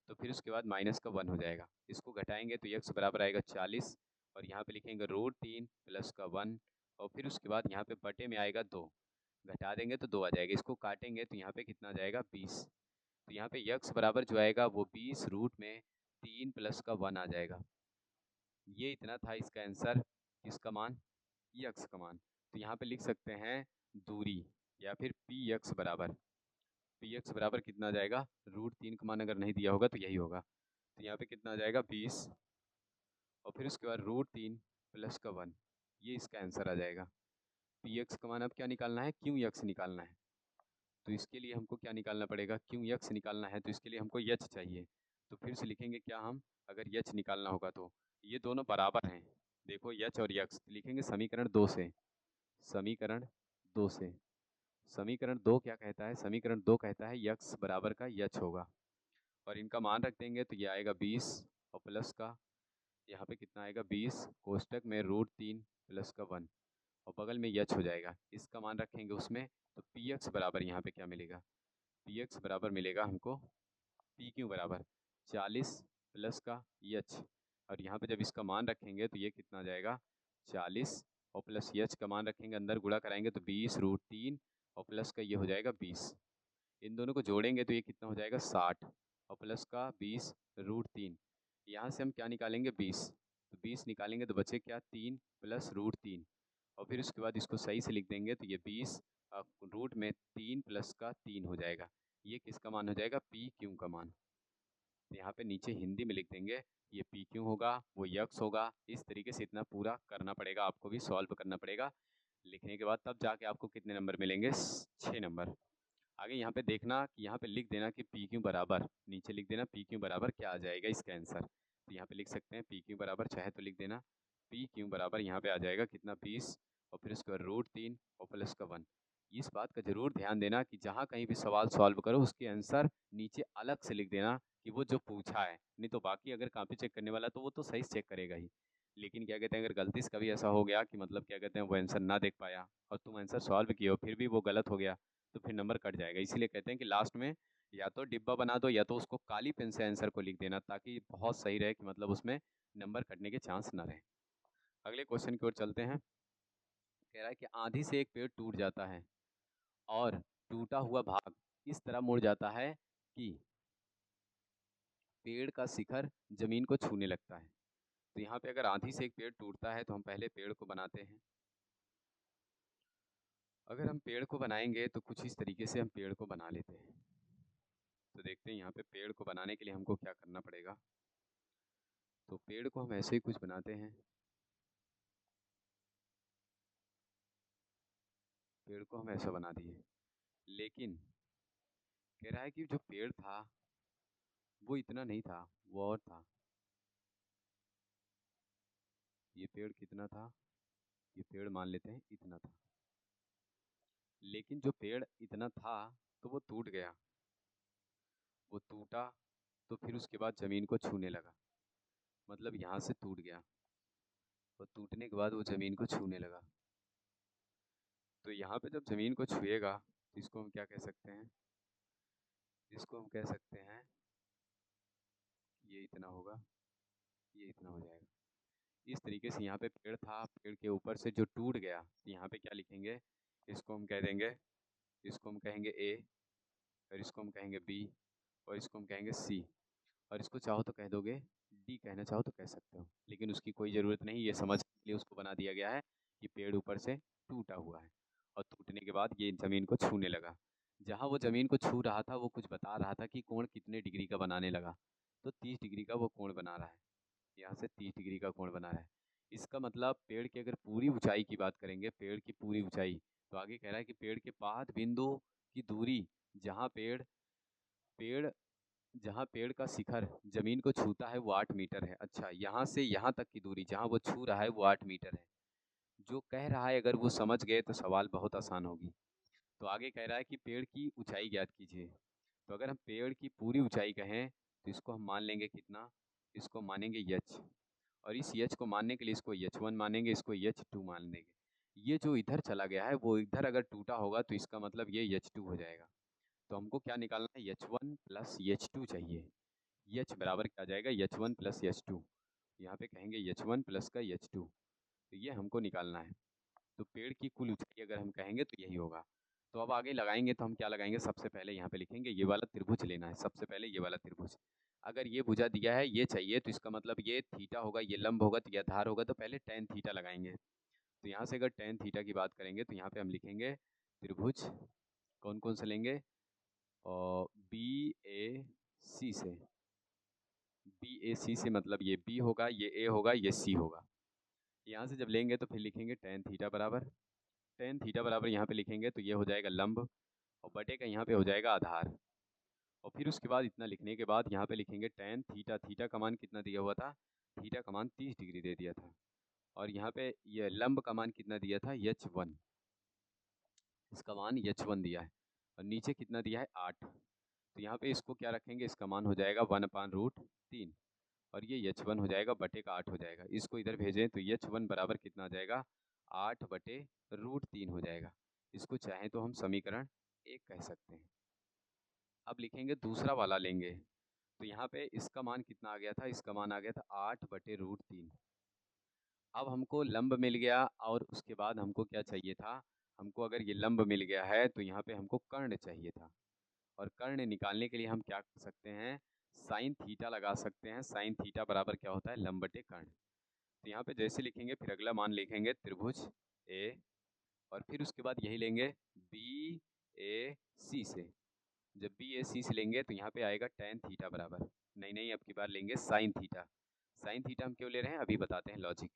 तो फिर उसके बाद माइनस का 1 हो जाएगा। इसको घटाएंगे तो यक्स बराबर आएगा 40, और यहाँ पे लिखेंगे √3 प्लस का 1, और फिर उसके बाद यहाँ पे बटे में आएगा 2, घटा देंगे तो 2 आ जाएगा। इसको काटेंगे तो यहाँ पे कितना आ जाएगा? 20। तो यहाँ पे यक्स बराबर जो आएगा वो 20 रूट में 3 प्लस का 1 आ जाएगा। ये इतना था इसका आंसर। किसका मान? यक्स का मान। तो यहाँ पे लिख सकते हैं दूरी, या फिर पी यक्स बराबर, पी एक्स बराबर कितना आ जाएगा? √3 का मान अगर नहीं दिया होगा तो यही होगा। तो यहाँ पे कितना आ जाएगा? 20, और फिर उसके बाद √3 प्लस का 1, ये इसका आंसर आ जाएगा। पी एक्स का मान अब क्या निकालना है? क्यू यक्स निकालना है। तो इसके लिए हमको क्या निकालना पड़ेगा? क्यू यक्स निकालना है, तो इसके लिए हमको यच चाहिए। तो फिर से लिखेंगे क्या हम, अगर यच निकालना होगा तो ये दोनों बराबर हैं। देखो यच और यक्स, लिखेंगे समीकरण 2 से, समीकरण 2 से। समीकरण 2 क्या कहता है? समीकरण 2 कहता है यक्स बराबर का यच होगा, और इनका मान रख देंगे तो ये आएगा 20, और प्लस का यहाँ पे कितना आएगा? 20, कोष्टक में √3 प्लस का 1, और बगल में यच हो जाएगा। इसका मान रखेंगे उसमें, तो पी एक्स बराबर यहाँ पे क्या मिलेगा? पी एक्स बराबर मिलेगा हमको पी क्यू बराबर 40 प्लस का यच, और यहाँ पे जब इसका मान रखेंगे तो ये कितना आ जाएगा? 40, और प्लस यच का मान रखेंगे, अंदर गुणा कराएंगे तो 20 √3, और प्लस का ये हो जाएगा 20। इन दोनों को जोड़ेंगे तो ये कितना हो जाएगा? 60, और प्लस का 20 √3। यहाँ से हम क्या निकालेंगे? 20। तो 20 निकालेंगे तो बचे क्या? 3 प्लस √3, और फिर उसके बाद इसको सही से लिख देंगे तो ये 20 रूट में 3 प्लस का 3 हो जाएगा। ये किसका मान हो जाएगा? पी क्यू का मान। तो यहाँ पे नीचे हिंदी में लिख देंगे, ये पी क्यू होगा, वो यक्स होगा। इस तरीके से इतना पूरा करना पड़ेगा, आपको भी सॉल्व करना पड़ेगा। लिखने के बाद तब जाके आपको कितने नंबर मिलेंगे? 6 नंबर। आगे यहाँ पे देखना कि यहाँ पे लिख देना कि पी क्यू बराबर, नीचे लिख देना पी क्यू बराबर क्या आ जाएगा इसका आंसर। तो यहाँ पे लिख सकते हैं पी क्यू बराबर, चाहे तो लिख देना पी क्यू बराबर यहाँ पे आ जाएगा कितना? 20, और फिर उसके बाद √3 और प्लस का 1। इस बात का जरूर ध्यान देना कि जहाँ कहीं भी सवाल सॉल्व करो उसके आंसर नीचे अलग से लिख देना कि वो जो पूछा है। नहीं तो बाकी अगर कॉपी चेक करने वाला तो वो तो सही से चेक करेगा ही, लेकिन क्या कहते हैं अगर गलती से कभी ऐसा हो गया कि मतलब क्या कहते हैं वो आंसर ना देख पाया और तुम आंसर सॉल्व किए हो फिर भी वो गलत हो गया, तो फिर नंबर कट जाएगा। इसीलिए कहते हैं कि लास्ट में या तो डिब्बा बना दो या तो उसको काली पेन से आंसर को लिख देना, ताकि बहुत सही रहे कि मतलब उसमें नंबर कटने के चांस ना रहे। अगले क्वेश्चन की ओर चलते हैं। कह रहा है कि आंधी से एक पेड़ टूट जाता है और टूटा हुआ भाग इस तरह मुड़ जाता है कि पेड़ का शिखर जमीन को छूने लगता है। तो यहाँ पे अगर आंधी से एक पेड़ टूटता है तो हम पहले पेड़ को बनाते हैं। अगर हम पेड़ को बनाएंगे तो कुछ इस तरीके से हम पेड़ को बना लेते हैं। तो देखते हैं यहाँ पे पेड़ को बनाने के लिए हमको क्या करना पड़ेगा। तो पेड़ को हम ऐसे ही कुछ बनाते हैं। पेड़ को हम ऐसा बना दिए, लेकिन कह रहा है कि जो पेड़ था वो इतना नहीं था, वो और था। ये पेड़ कितना था? ये पेड़ मान लेते हैं इतना था, लेकिन जो पेड़ इतना था तो वो टूट गया। वो टूटा तो फिर उसके बाद ज़मीन को छूने लगा, मतलब यहाँ से टूट गया और टूटने के बाद वो ज़मीन को छूने लगा। तो यहाँ पे जब ज़मीन को छुएगा तो इसको हम क्या कह सकते हैं? इसको हम कह सकते हैं ये इतना होगा, ये इतना हो जाएगा। इस तरीके से यहाँ पे पेड़ था, पेड़ के ऊपर से जो टूट गया, तो यहाँ पे क्या लिखेंगे? इसको हम कह देंगे, इसको हम कहेंगे ए, और इसको हम कहेंगे बी, और इसको हम कहेंगे सी, और इसको चाहो तो कह दोगे डी, कहना चाहो तो कह सकते हो, लेकिन उसकी कोई ज़रूरत नहीं, ये समझ के लिए उसको बना दिया गया है कि पेड़ ऊपर से टूटा हुआ है और टूटने के बाद ये ज़मीन को छूने लगा। जहाँ वो ज़मीन को छू रहा था वो कुछ बता रहा था कि कोण कितने डिग्री का बनाने लगा, तो 30 डिग्री का वो कोण बना रहा है, यहाँ से 30 डिग्री का कोण बना रहा है। इसका मतलब पेड़ की अगर पूरी ऊंचाई की बात करेंगे, पेड़ की पूरी ऊंचाई, तो आगे कह रहा है कि पेड़ के पाद बिंदु की दूरी, जहाँ पेड़ पेड़ जहाँ पेड़ का शिखर जमीन को छूता है वो 8 मीटर है। अच्छा, यहाँ से यहाँ तक की दूरी जहाँ वो छू रहा है वो 8 मीटर है। जो कह रहा है अगर वो समझ गए तो सवाल बहुत आसान होगी। तो आगे कह रहा है कि पेड़ की ऊंचाई ज्ञात कीजिए। तो अगर हम पेड़ की पूरी ऊंचाई कहें तो इसको हम मान लेंगे कितना, इसको मानेंगे एच, और इस एच को मानने के लिए इसको H1 मानेंगे, इसको H2 मान लेंगे। ये जो इधर चला गया है वो इधर अगर टूटा होगा तो इसका मतलब ये H2 हो जाएगा। तो हमको क्या निकालना है, H1 प्लस H2 चाहिए। H बराबर क्या आ जाएगा, H1 प्लस H2, यहाँ पे कहेंगे H1 प्लस का H2, तो ये हमको निकालना है। तो पेड़ की कुल ऊंचाई अगर हम कहेंगे तो यही होगा। तो अब आगे लगाएंगे तो हम क्या लगाएंगे, सबसे पहले यहाँ पे लिखेंगे ये वाला त्रिभुज लेना है, सबसे पहले ये वाला त्रिभुज। अगर ये भुजा दिया है ये चाहिए तो इसका मतलब ये थीटा होगा, ये लंब होगा तो ये आधार होगा, तो पहले टेन थीटा लगाएंगे। तो यहाँ से अगर टेन थीटा की बात करेंगे तो यहाँ पे हम लिखेंगे त्रिभुज कौन कौन से लेंगे, और बी ए सी से, बी ए सी से मतलब ये बी होगा, ये ए होगा, ये सी होगा। यहाँ से जब लेंगे तो फिर लिखेंगे टेन थीटा बराबर, टेन थीटा बराबर यहाँ पे लिखेंगे तो ये हो जाएगा लंब, और बटे का यहाँ पे हो जाएगा आधार। और फिर उसके बाद इतना लिखने के बाद यहाँ पे लिखेंगे टेन थीटा, थीटा का मान कितना दिया हुआ था, थीटा का मान 30 डिग्री दे दिया था, और यहाँ पे ये लंब का मान कितना दिया था, H1, इसका मान H1 दिया है, और नीचे कितना दिया है 8। तो यहाँ पे इसको क्या रखेंगे, इसका मान हो जाएगा 1/√3, और ये H1 हो जाएगा बटे का 8 हो जाएगा। इसको इधर भेजें तो H1 बराबर कितना आ जाएगा, 8/√3 हो जाएगा। इसको चाहें तो हम समीकरण 1 कह सकते हैं। अब लिखेंगे दूसरा वाला लेंगे, तो यहाँ पे इसका मान कितना आ गया था, इसका मान आ गया था 8/√3। अब हमको लंब मिल गया, और उसके बाद हमको क्या चाहिए था, हमको अगर ये लंब मिल गया है तो यहाँ पे हमको कर्ण चाहिए था, और कर्ण निकालने के लिए हम क्या कर सकते हैं, साइन थीटा लगा सकते हैं। साइन थीटा बराबर क्या होता है, लंब बटे कर्ण। तो यहाँ पे जैसे लिखेंगे फिर अगला मान लिखेंगे त्रिभुज ए, और फिर उसके बाद यही लेंगे बी ए सी से। जब बी ए सी से लेंगे तो यहाँ पे आएगा टेन थीटा बराबर, नहीं नहीं अब की बार लेंगे साइन थीटा। साइन थीटा हम क्यों ले रहे हैं अभी बताते हैं लॉजिक।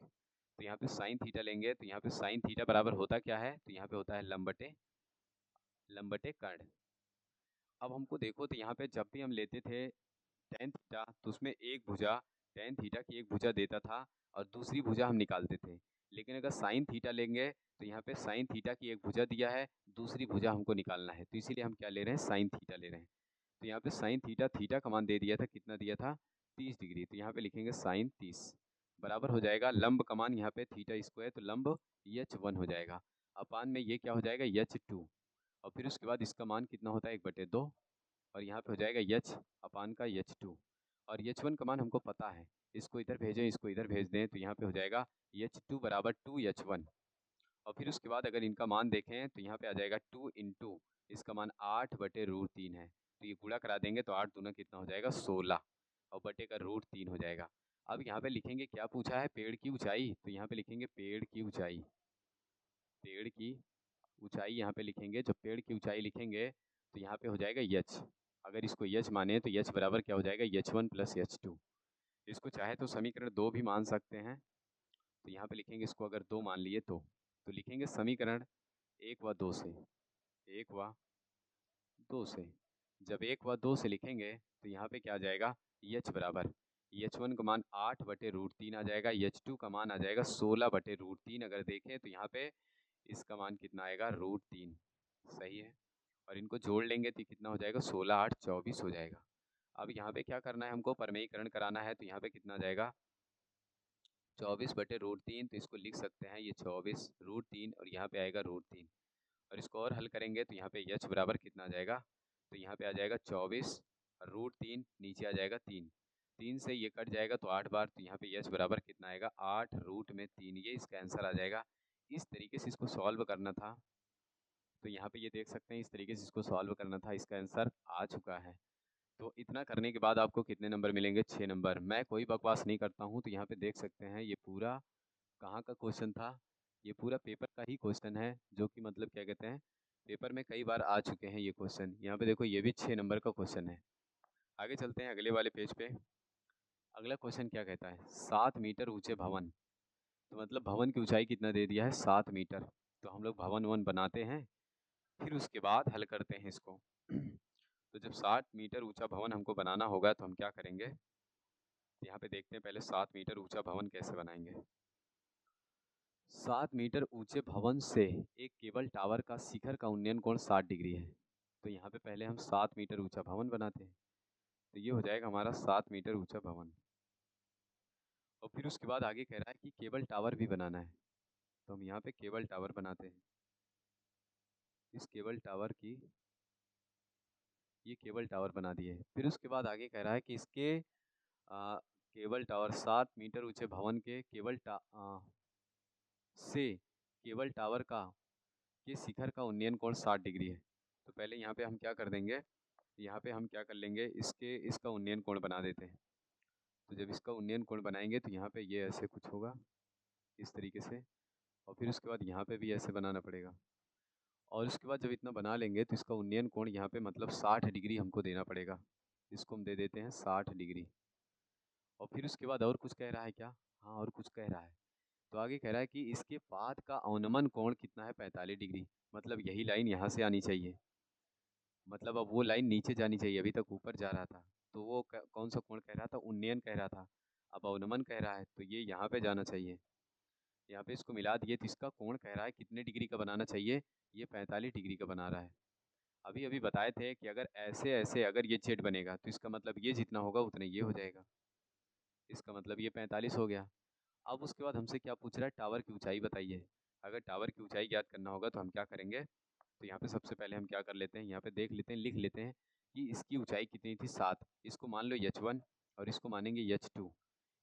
तो यहाँ पे साइन थीटा लेंगे तो यहाँ पे साइन थीटा बराबर होता क्या है, तो यहाँ पे होता है लंब बटे कर्ण। अब हमको देखो तो यहाँ पे जब भी हम लेते थे टेन थीटा तो उसमें एक भुजा, टेन थीटा की एक भुजा देता था और दूसरी भुजा हम निकालते थे। लेकिन अगर साइन थीटा लेंगे तो यहाँ पे साइन थीटा की एक भुजा दिया है, दूसरी भुजा हमको निकालना है, तो इसीलिए हम क्या ले रहे हैं, साइन थीटा ले रहे हैं। तो यहाँ पे साइन थीटा, थीटा का मान दे दिया था, कितना दिया था 30 डिग्री, तो यहाँ पे लिखेंगे साइन 30 बराबर हो जाएगा लंब का मान यहाँ पे थीटा स्क्वायर, तो लंब H1 हो जाएगा, अपान में ये क्या हो जाएगा H2, और फिर उसके बाद इसका मान कितना होता है 1/2, और यहाँ पे हो जाएगा H अपान का H2, और H1 का मान हमको पता है, इसको इधर भेजें इसको इधर भेज दें तो यहाँ पे हो जाएगा H2 बराबर 2H1। और फिर उसके बाद अगर इनका मान देखें तो यहाँ पे आ जाएगा 2 इंटू इसका मान 8/√3 है, तो ये गुणा करा देंगे तो 8 दूना कितना हो जाएगा 16, और बटे का √3 हो जाएगा। अब यहाँ पे लिखेंगे क्या पूछा है, पेड़ की ऊंचाई, तो यहाँ पे लिखेंगे पेड़ की ऊंचाई, पेड़ की ऊंचाई यहाँ पे लिखेंगे, जब पेड़ की ऊंचाई लिखेंगे तो यहाँ पे हो जाएगा H, अगर इसको H माने तो H बराबर क्या हो जाएगा H1 प्लस H2। इसको चाहे तो समीकरण 2 भी मान सकते हैं, तो यहाँ पे लिखेंगे इसको अगर 2 मान लिए तो लिखेंगे समीकरण 1 व 2 से, 1 व 2 से। जब 1 व 2 से लिखेंगे तो यहाँ पे क्या आ जाएगा, H बराबर H1 का मान 8/√3 आ जाएगा, H2 का मान आ जाएगा 16/√3। अगर देखें तो यहाँ पे इसका मान कितना आएगा, √3, सही है। और इनको जोड़ लेंगे तो कितना हो जाएगा, 16 8 24 हो जाएगा। अब यहाँ पे क्या करना है, हमको परमेयीकरण कराना है, तो यहाँ पे कितना आ जाएगा 24/√3, तो इसको लिख सकते हैं ये 24√3, और यहाँ पे आएगा √3, और इसको और हल करेंगे तो यहाँ पे H बराबर कितना आ जाएगा, तो यहाँ पे आ जाएगा 24√3, नीचे आ जाएगा 3, 3 से ये कट जाएगा तो 8 बार, तो यहाँ पे H बराबर कितना आएगा 8√3, ये इसका आंसर आ जाएगा। इस तरीके से इसको सॉल्व करना था। तो यहाँ पे ये देख सकते हैं इस तरीके से इसको सॉल्व करना था, इसका आंसर आ चुका है। तो इतना करने के बाद आपको कितने नंबर मिलेंगे? 6 नंबर। मैं कोई बकवास नहीं करता हूँ, तो यहाँ पे देख सकते हैं ये पूरा कहाँ का क्वेश्चन था? ये पूरा पेपर का ही क्वेश्चन है, जो कि मतलब क्या कहते हैं, पेपर में कई बार आ चुके हैं ये क्वेश्चन। यहाँ पे देखो ये भी 6 नंबर का क्वेश्चन है। आगे चलते हैं अगले वाले पेज पे। अगला क्वेश्चन क्या कहता है? 7 मीटर ऊंचे भवन। तो मतलब भवन की ऊंचाई कितना दे दिया है? 7 मीटर। तो हम लोग भवन वन बनाते हैं, फिर उसके बाद हल करते हैं इसको। तो जब 7 मीटर ऊंचा भवन हमको बनाना होगा तो हम क्या करेंगे? यहाँ पे देखते हैं पहले 7 मीटर ऊंचा भवन कैसे बनाएंगे। 7 मीटर ऊंचे भवन से एक केबल टावर का शिखर का उन्नयन कोण 60 डिग्री है। तो यहाँ पे पहले हम 7 मीटर ऊंचा भवन बनाते हैं, तो ये हो जाएगा हमारा 7 मीटर ऊंचा भवन। और फिर उसके बाद आगे कह रहा है कि केबल टावर भी बनाना है, तो हम यहाँ पे केबल टावर बनाते हैं। इस केबल टावर की ये केबल टावर बना दिए। फिर उसके बाद आगे कह रहा है कि इसके केबल टावर 7 मीटर ऊंचे भवन के से केबल टावर का के शिखर का उन्नयन कोण 60 डिग्री है। तो पहले यहाँ पे हम क्या कर देंगे, यहाँ पे हम क्या कर लेंगे, इसका उन्नयन कोण बना देते हैं। तो जब इसका उन्नयन कोण बनाएंगे तो यहाँ पे ये ऐसे कुछ होगा इस तरीके से, और फिर उसके बाद यहाँ पे भी ऐसे बनाना पड़ेगा। और उसके बाद जब इतना बना लेंगे तो इसका उन्नयन कोण यहाँ पे मतलब 60 डिग्री हमको देना पड़ेगा। इसको हम दे देते हैं 60 डिग्री। और फिर उसके बाद और कुछ कह रहा है क्या? हाँ, और कुछ कह रहा है। तो आगे कह रहा है कि इसके पाद का अवनमन कोण कितना है? 45 डिग्री। मतलब यही लाइन यहाँ से आनी चाहिए, मतलब अब वो लाइन नीचे जानी चाहिए, अभी तक ऊपर जा रहा था। तो वो कौन सा कोण कह रहा था? उन्नयन कह रहा था। अब अवनमन कह रहा है तो ये यहाँ पे जाना चाहिए। यहाँ पे इसको मिला दिए तो इसका कोण कह रहा है कितने डिग्री का बनाना चाहिए? ये 45 डिग्री का बना रहा है। अभी अभी बताए थे कि अगर ऐसे ऐसे अगर ये जेड बनेगा तो इसका मतलब ये जितना होगा उतना ये हो जाएगा। इसका मतलब ये 45 हो गया। अब उसके बाद हमसे क्या पूछ रहा है? टावर की ऊंचाई बताइए। अगर टावर की ऊंचाई ज्ञात करना होगा तो हम क्या करेंगे? तो यहाँ पे सबसे पहले हम क्या कर लेते हैं, यहाँ पे देख लेते हैं, लिख लेते हैं कि इसकी ऊंचाई कितनी थी? 7। इसको मान लो h1 और इसको मानेंगे h2,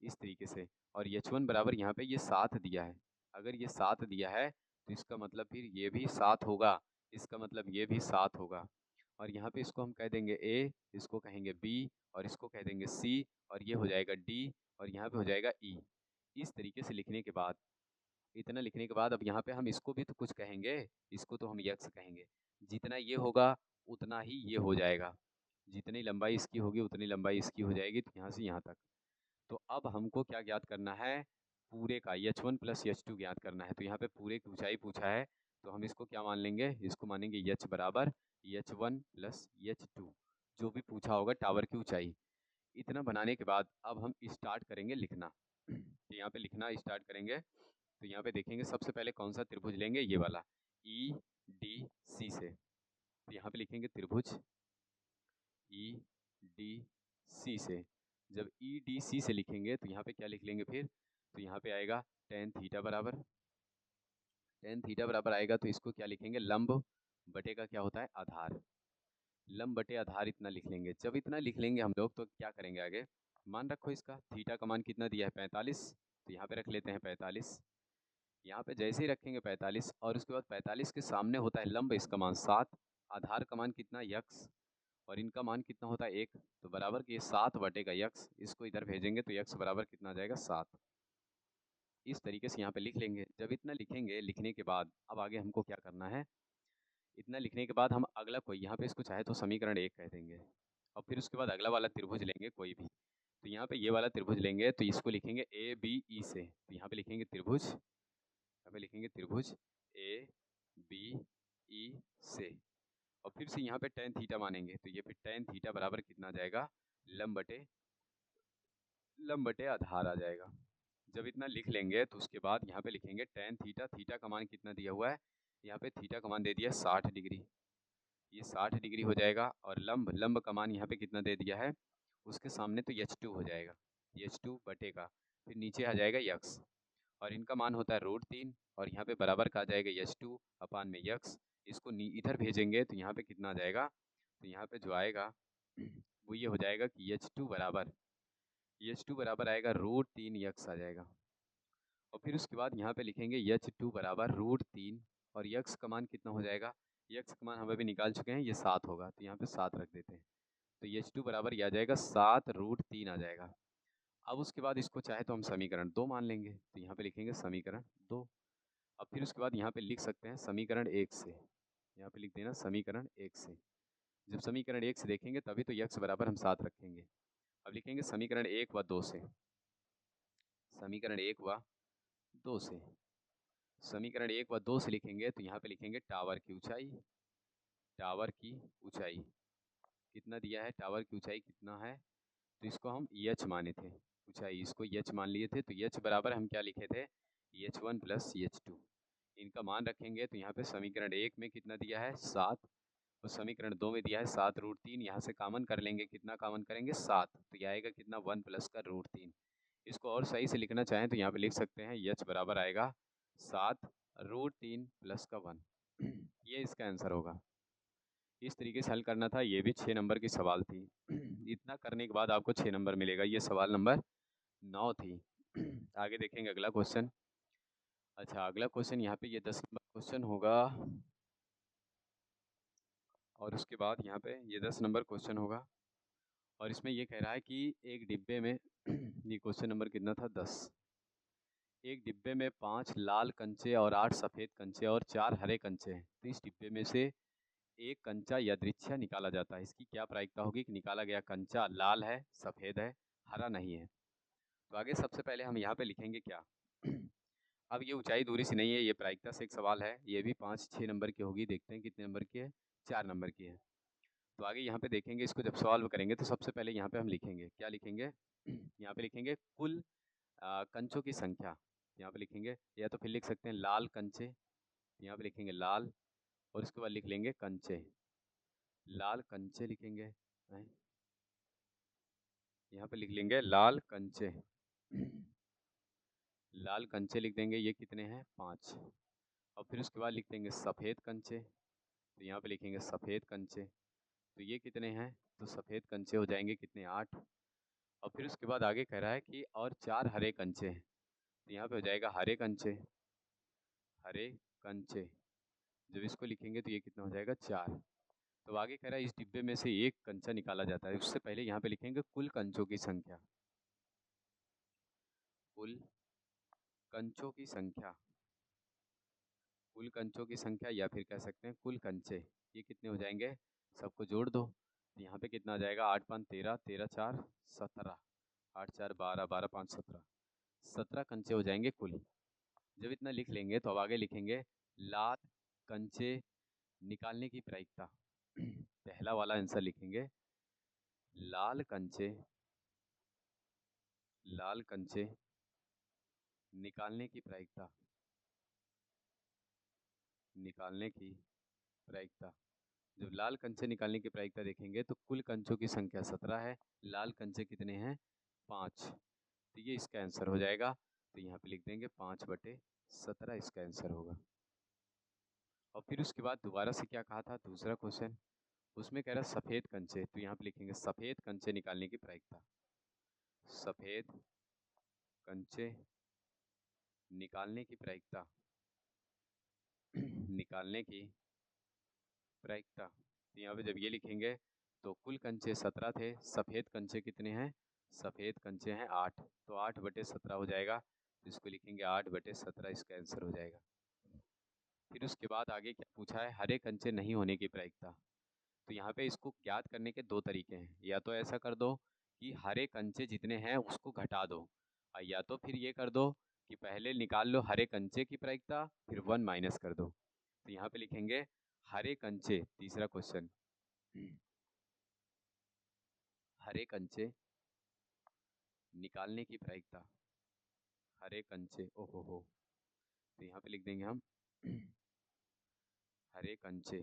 इस तरीके से। और h1 बराबर यहाँ पे ये 7 दिया है। अगर ये 7 दिया है तो इसका मतलब फिर ये भी 7 होगा, इसका मतलब ये भी 7 होगा। और यहाँ पे इसको हम कह देंगे A, इसको कहेंगे B, और इसको कह देंगे C, और ये हो जाएगा D, और यहाँ पे हो जाएगा E। इस तरीके से लिखने के बाद, इतना लिखने के बाद अब यहाँ पे हम इसको भी तो कुछ कहेंगे, इसको तो हम यक्स कहेंगे। जितना ये होगा उतना ही ये हो जाएगा, जितनी लंबाई इसकी होगी उतनी लंबाई इसकी हो जाएगी, तो यहाँ से यहाँ तक। तो अब हमको क्या ज्ञात करना है? पूरे का h1 प्लस h2 ज्ञात करना है। तो यहाँ पे पूरे की ऊंचाई पूछा है, तो हम इसको क्या मान लेंगे? इसको मानेंगे h बराबर h1 प्लस h2, जो भी पूछा होगा टावर की ऊंचाई। इतना बनाने के बाद अब हम स्टार्ट करेंगे लिखना। तो यहाँ पे लिखना स्टार्ट करेंगे। तो यहाँ पे देखेंगे सबसे पहले कौन सा त्रिभुज लेंगे? ये वाला ई डी सी से। तो यहाँ पे लिखेंगे त्रिभुज ई डी सी से। जब ई डी सी से लिखेंगे तो यहाँ पे क्या लिख लेंगे फिर? तो यहाँ पे आएगा टेन थीटा बराबर, टेन थीटा बराबर आएगा तो इसको क्या लिखेंगे? लंब बटे का क्या होता है? आधार। लंब बटे आधार इतना लिख लेंगे। जब इतना लिख लेंगे हम लोग तो क्या करेंगे आगे? मान रखो इसका थीटा का मान कितना दिया है? 45। तो यहाँ पे रख लेते हैं 45। यहाँ पे जैसे ही रखेंगे 45, और उसके बाद 45 के सामने होता है लंब, इसका मान 7, आधार का मान कितना? यक्स, और इनका मान कितना होता है? 1। तो बराबर कि ये 7 बटेगा यक्स, इसको इधर भेजेंगे तो यक्स बराबर कितना आ जाएगा? 7। इस तरीके से यहाँ पे लिख लेंगे। जब इतना लिखेंगे, लिखने के बाद अब आगे हमको क्या करना है? इतना लिखने के बाद हम अगला कोई, यहाँ पे इसको चाहे तो समीकरण 1 कह देंगे, और फिर उसके बाद अगला वाला त्रिभुज लेंगे कोई भी। तो यहाँ पे ये वाला त्रिभुज लेंगे तो इसको लिखेंगे ए बी ई से। तो यहाँ पे लिखेंगे त्रिभुज, यहाँ पे लिखेंगे त्रिभुज ए बी ई से, और फिर से यहाँ पे टेन थीटा मानेंगे तो ये फिर टेन थीटा बराबर कितना आ जाएगा? लंब बटे आधार आ जाएगा। जब इतना लिख लेंगे तो उसके बाद यहाँ पे लिखेंगे टेन थीटा, थीटा का मान कितना दिया हुआ है? यहाँ पे थीटा का मान दे दिया 60 डिग्री, ये 60 डिग्री हो जाएगा। और लंब, लंब का मान यहाँ पे कितना दे दिया है? उसके सामने तो h2 हो जाएगा, h2 बटे का, फिर नीचे आ जाएगा यक्स, और इनका मान होता है √3, और यहाँ पे बराबर का आ जाएगा h2 अपान में यक्स। इसको इधर भेजेंगे तो यहाँ पे कितना आ जाएगा? तो यहाँ पे जो आएगा वो ये हो जाएगा कि h2 बराबर आएगा √3 यक्स आ जाएगा। और फिर उसके बाद यहाँ पे लिखेंगे h2 बराबर √3, और यक्स का मान कितना हो जाएगा? यक्स का मान हम अभी निकाल चुके हैं, ये 7 होगा, तो यहाँ पे 7 रख देते हैं। तो H2 बराबर ये आ जाएगा 7√3 आ जाएगा। अब उसके बाद इसको चाहे तो हम समीकरण 2 मान लेंगे, तो यहाँ पे लिखेंगे समीकरण 2। अब फिर उसके बाद यहाँ पे लिख सकते हैं समीकरण 1 से, यहाँ पे लिख देना समीकरण 1 से। जब समीकरण 1 से देखेंगे तभी तो यक्स बराबर हम 7 रखेंगे। अब लिखेंगे समीकरण 1 व 2 से, समीकरण 1 व 2 से, समीकरण 1 व 2 से लिखेंगे तो यहाँ पे लिखेंगे टावर की ऊंचाई, टावर की ऊंचाई कितना दिया है, टावर की ऊंचाई कितना है, तो इसको हम एच माने थे, ऊंचाई इसको एच मान लिए थे, तो एच बराबर हम क्या लिखे थे, H1 प्लस H2। इनका मान रखेंगे तो यहाँ पे समीकरण 1 में कितना दिया है 7, और समीकरण 2 में दिया है 7√3। यहाँ से कॉमन कर लेंगे, कितना कॉमन करेंगे 7, तो ये आएगा कितना 1 प्लस का √3। इसको और सही से लिखना चाहें तो यहाँ पे लिख सकते हैं एच बराबर आएगा 7√3 प्लस का 1। ये इसका आंसर होगा। इस तरीके से हल करना था, ये भी 6 नंबर की सवाल थी। इतना करने के बाद आपको 6 नंबर मिलेगा, ये सवाल नंबर 9 थी। आगे देखेंगे अगला क्वेश्चन। अच्छा अगला क्वेश्चन यहाँ पे ये 10 नंबर क्वेश्चन होगा, और उसके बाद यहाँ पे ये 10 नंबर क्वेश्चन होगा, और इसमें ये कह रहा है कि एक डिब्बे में ये क्वेश्चन नंबर कितना था 10, एक डिब्बे में 5 लाल कंचे और 8 सफ़ेद कंचे और 4 हरे कंचे हैं, तो इस डिब्बे में से एक कंचा यादृच्छा निकाला जाता है, इसकी क्या प्रायिकता होगी कि निकाला गया कंचा लाल है, सफ़ेद है, हरा नहीं है। तो आगे सबसे पहले हम यहाँ पे लिखेंगे क्या, अब ये ऊंचाई दूरी से नहीं है, ये प्रायिकता से एक सवाल है, ये भी 5-6 नंबर की होगी, देखते हैं कितने नंबर की है, 4 नंबर की है। तो आगे यहाँ पे देखेंगे, इसको जब सॉल्व करेंगे तो सबसे पहले यहाँ पे हम लिखेंगे, क्या लिखेंगे, यहाँ पे लिखेंगे कुल कंचों की संख्या, यहाँ पे लिखेंगे, या तो फिर लिख सकते हैं लाल कंचे, यहाँ पे लिखेंगे लाल, और उसके बाद लिख लेंगे कंचे, लाल कंचे लिखेंगे, यहाँ पे लिख लेंगे लाल कंचे, लाल कंचे लिख देंगे, ये कितने हैं 5। और फिर उसके बाद लिख देंगे सफ़ेद कंचे, तो यहाँ पे लिखेंगे सफ़ेद कंचे, तो ये कितने हैं, तो सफ़ेद कंचे हो जाएंगे कितने 8। और फिर उसके बाद आगे कह रहा है कि और 4 हरे कंचे हैं, तो यहाँ पे हो जाएगा हरे कंचे, हरे कंचे, जब इसको लिखेंगे तो ये कितना हो जाएगा 4। तो आगे कह रहा है इस डिब्बे में से एक कंचा निकाला जाता है, उससे पहले यहाँ पे लिखेंगे कुल कंचों की संख्या, कुल कंचों की संख्या, कुल कंचों की संख्या, या फिर कह सकते हैं कुल कंचे, ये कितने हो जाएंगे, सबको जोड़ दो, तो यहाँ पे कितना आ जाएगा 8 5 13, 13 4 17, 8 4 12, 12 5 17, 17 कंचे हो जाएंगे कुल। जब इतना लिख लेंगे तो अब आगे लिखेंगे लाल कंचे निकालने की प्रायिकता। पहला वाला आंसर लिखेंगे लाल कंचे, लाल कंचे निकालने की प्रायिकता, निकालने की प्रायिकता। जब लाल कंचे निकालने की प्रायिकता देखेंगे तो कुल कंचों की संख्या 17 है, लाल कंचे कितने हैं 5, तो ये इसका आंसर हो जाएगा। तो यहाँ पे लिख देंगे 5/17 इसका आंसर होगा। और फिर उसके बाद दोबारा से क्या कहा था, दूसरा क्वेश्चन, उसमें कह रहा है सफ़ेद कंचे, तो यहाँ पे लिखेंगे सफ़ेद कंचे निकालने की प्रायिकता, सफ़ेद कंचे निकालने की प्रायिकता, निकालने की प्रायिकता। तो यहाँ पे जब ये लिखेंगे तो कुल कंचे 17 थे, सफ़ेद कंचे कितने हैं, सफ़ेद कंचे हैं 8, तो 8/17 हो जाएगा, तो इसको लिखेंगे 8/17 इसका आंसर हो जाएगा। फिर उसके बाद आगे क्या पूछा है, हरे कंचे नहीं होने की प्रायिकता। तो यहाँ पे इसको ज्ञात करने के 2 तरीके हैं, या तो ऐसा कर दो कि हरे कंचे जितने हैं उसको घटा दो, या तो फिर ये कर दो कि पहले निकाल लो हरे कंचे की प्रायिकता, फिर 1 माइनस कर दो। तो यहाँ पे लिखेंगे हरे कंचे, तीसरा क्वेश्चन, हरे कंचे निकालने की प्रायिकता, हरे कंचे, ओहो हो, तो यहाँ पे लिख देंगे हम हरे कंचे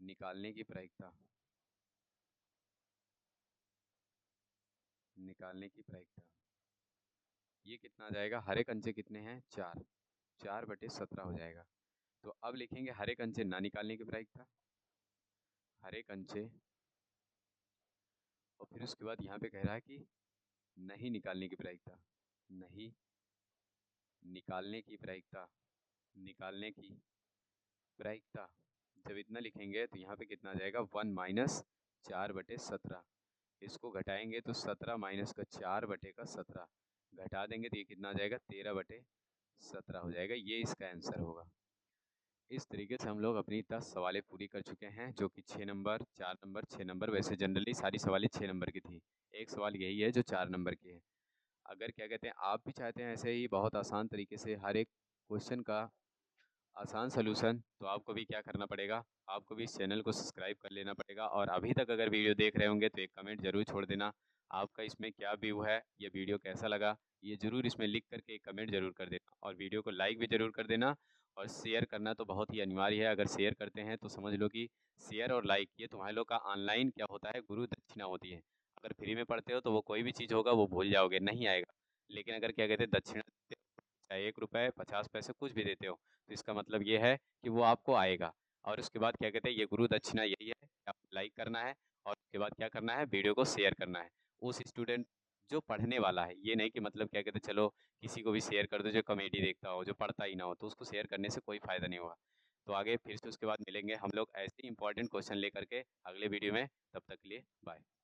निकालने की प्रायिकता, निकालने की प्रायिकता, ये कितना आ जाएगा, हरे कंचे कितने हैं 4, 4/17 हो जाएगा। तो अब लिखेंगे हरे कंचे ना निकालने की प्रायिकता, हरे कंचे, और फिर उसके बाद यहाँ पे कह रहा है कि नहीं निकालने की प्रायिकता, नहीं निकालने की प्रायिकता, निकालने की प्रायिकता जब इतना लिखेंगे तो यहाँ पे कितना आ जाएगा 1 माइनस 4/17। इसको घटाएंगे तो 17 माइनस का 4/17 घटा देंगे तो ये कितना आ जाएगा 13/17 हो जाएगा। ये इसका आंसर होगा। इस तरीके से हम लोग अपनी 10 सवालें पूरी कर चुके हैं, जो कि 6 नंबर, 4 नंबर, 6 नंबर, वैसे जनरली सारी सवालें 6 नंबर की थी। एक सवाल यही है जो 4 नंबर की है। अगर क्या कहते हैं आप भी चाहते हैं ऐसे ही बहुत आसान तरीके से हर एक क्वेश्चन का आसान सॉल्यूशन, तो आपको भी क्या करना पड़ेगा, आपको भी इस चैनल को सब्सक्राइब कर लेना पड़ेगा। और अभी तक अगर वीडियो देख रहे होंगे तो एक कमेंट ज़रूर छोड़ देना, आपका इसमें क्या व्यू है, ये वीडियो कैसा लगा, ये ज़रूर इसमें लिख करके एक कमेंट ज़रूर कर देना। और वीडियो को लाइक भी ज़रूर कर देना, और शेयर करना तो बहुत ही अनिवार्य है। अगर शेयर करते हैं तो समझ लो कि शेयर और लाइक ये तुम्हारे लोग का ऑनलाइन क्या होता है, गुरु दक्षिणा होती है। अगर फ्री में पढ़ते हो तो वो कोई भी चीज़ होगा वो भूल जाओगे, नहीं आएगा। लेकिन अगर क्या कहते हैं दक्षिणा देते हो, चाहे 1 रुपये 50 पैसे कुछ भी देते हो, तो इसका मतलब ये है कि वो आपको आएगा। और उसके बाद क्या कहते हैं, ये गुरु दक्षिणा यही है कि आपको लाइक करना है, और उसके बाद क्या करना है, वीडियो को शेयर करना है उस स्टूडेंट जो पढ़ने वाला है। ये नहीं कि मतलब क्या कहते हैं चलो किसी को भी शेयर कर दो जो कॉमेडी देखता हो, जो पढ़ता ही ना हो, तो उसको शेयर करने से कोई फ़ायदा नहीं होगा। तो आगे फिर से उसके बाद मिलेंगे हम लोग ऐसे ही इंपॉर्टेंट क्वेश्चन लेकर के अगले वीडियो में। तब तक के लिए बाय।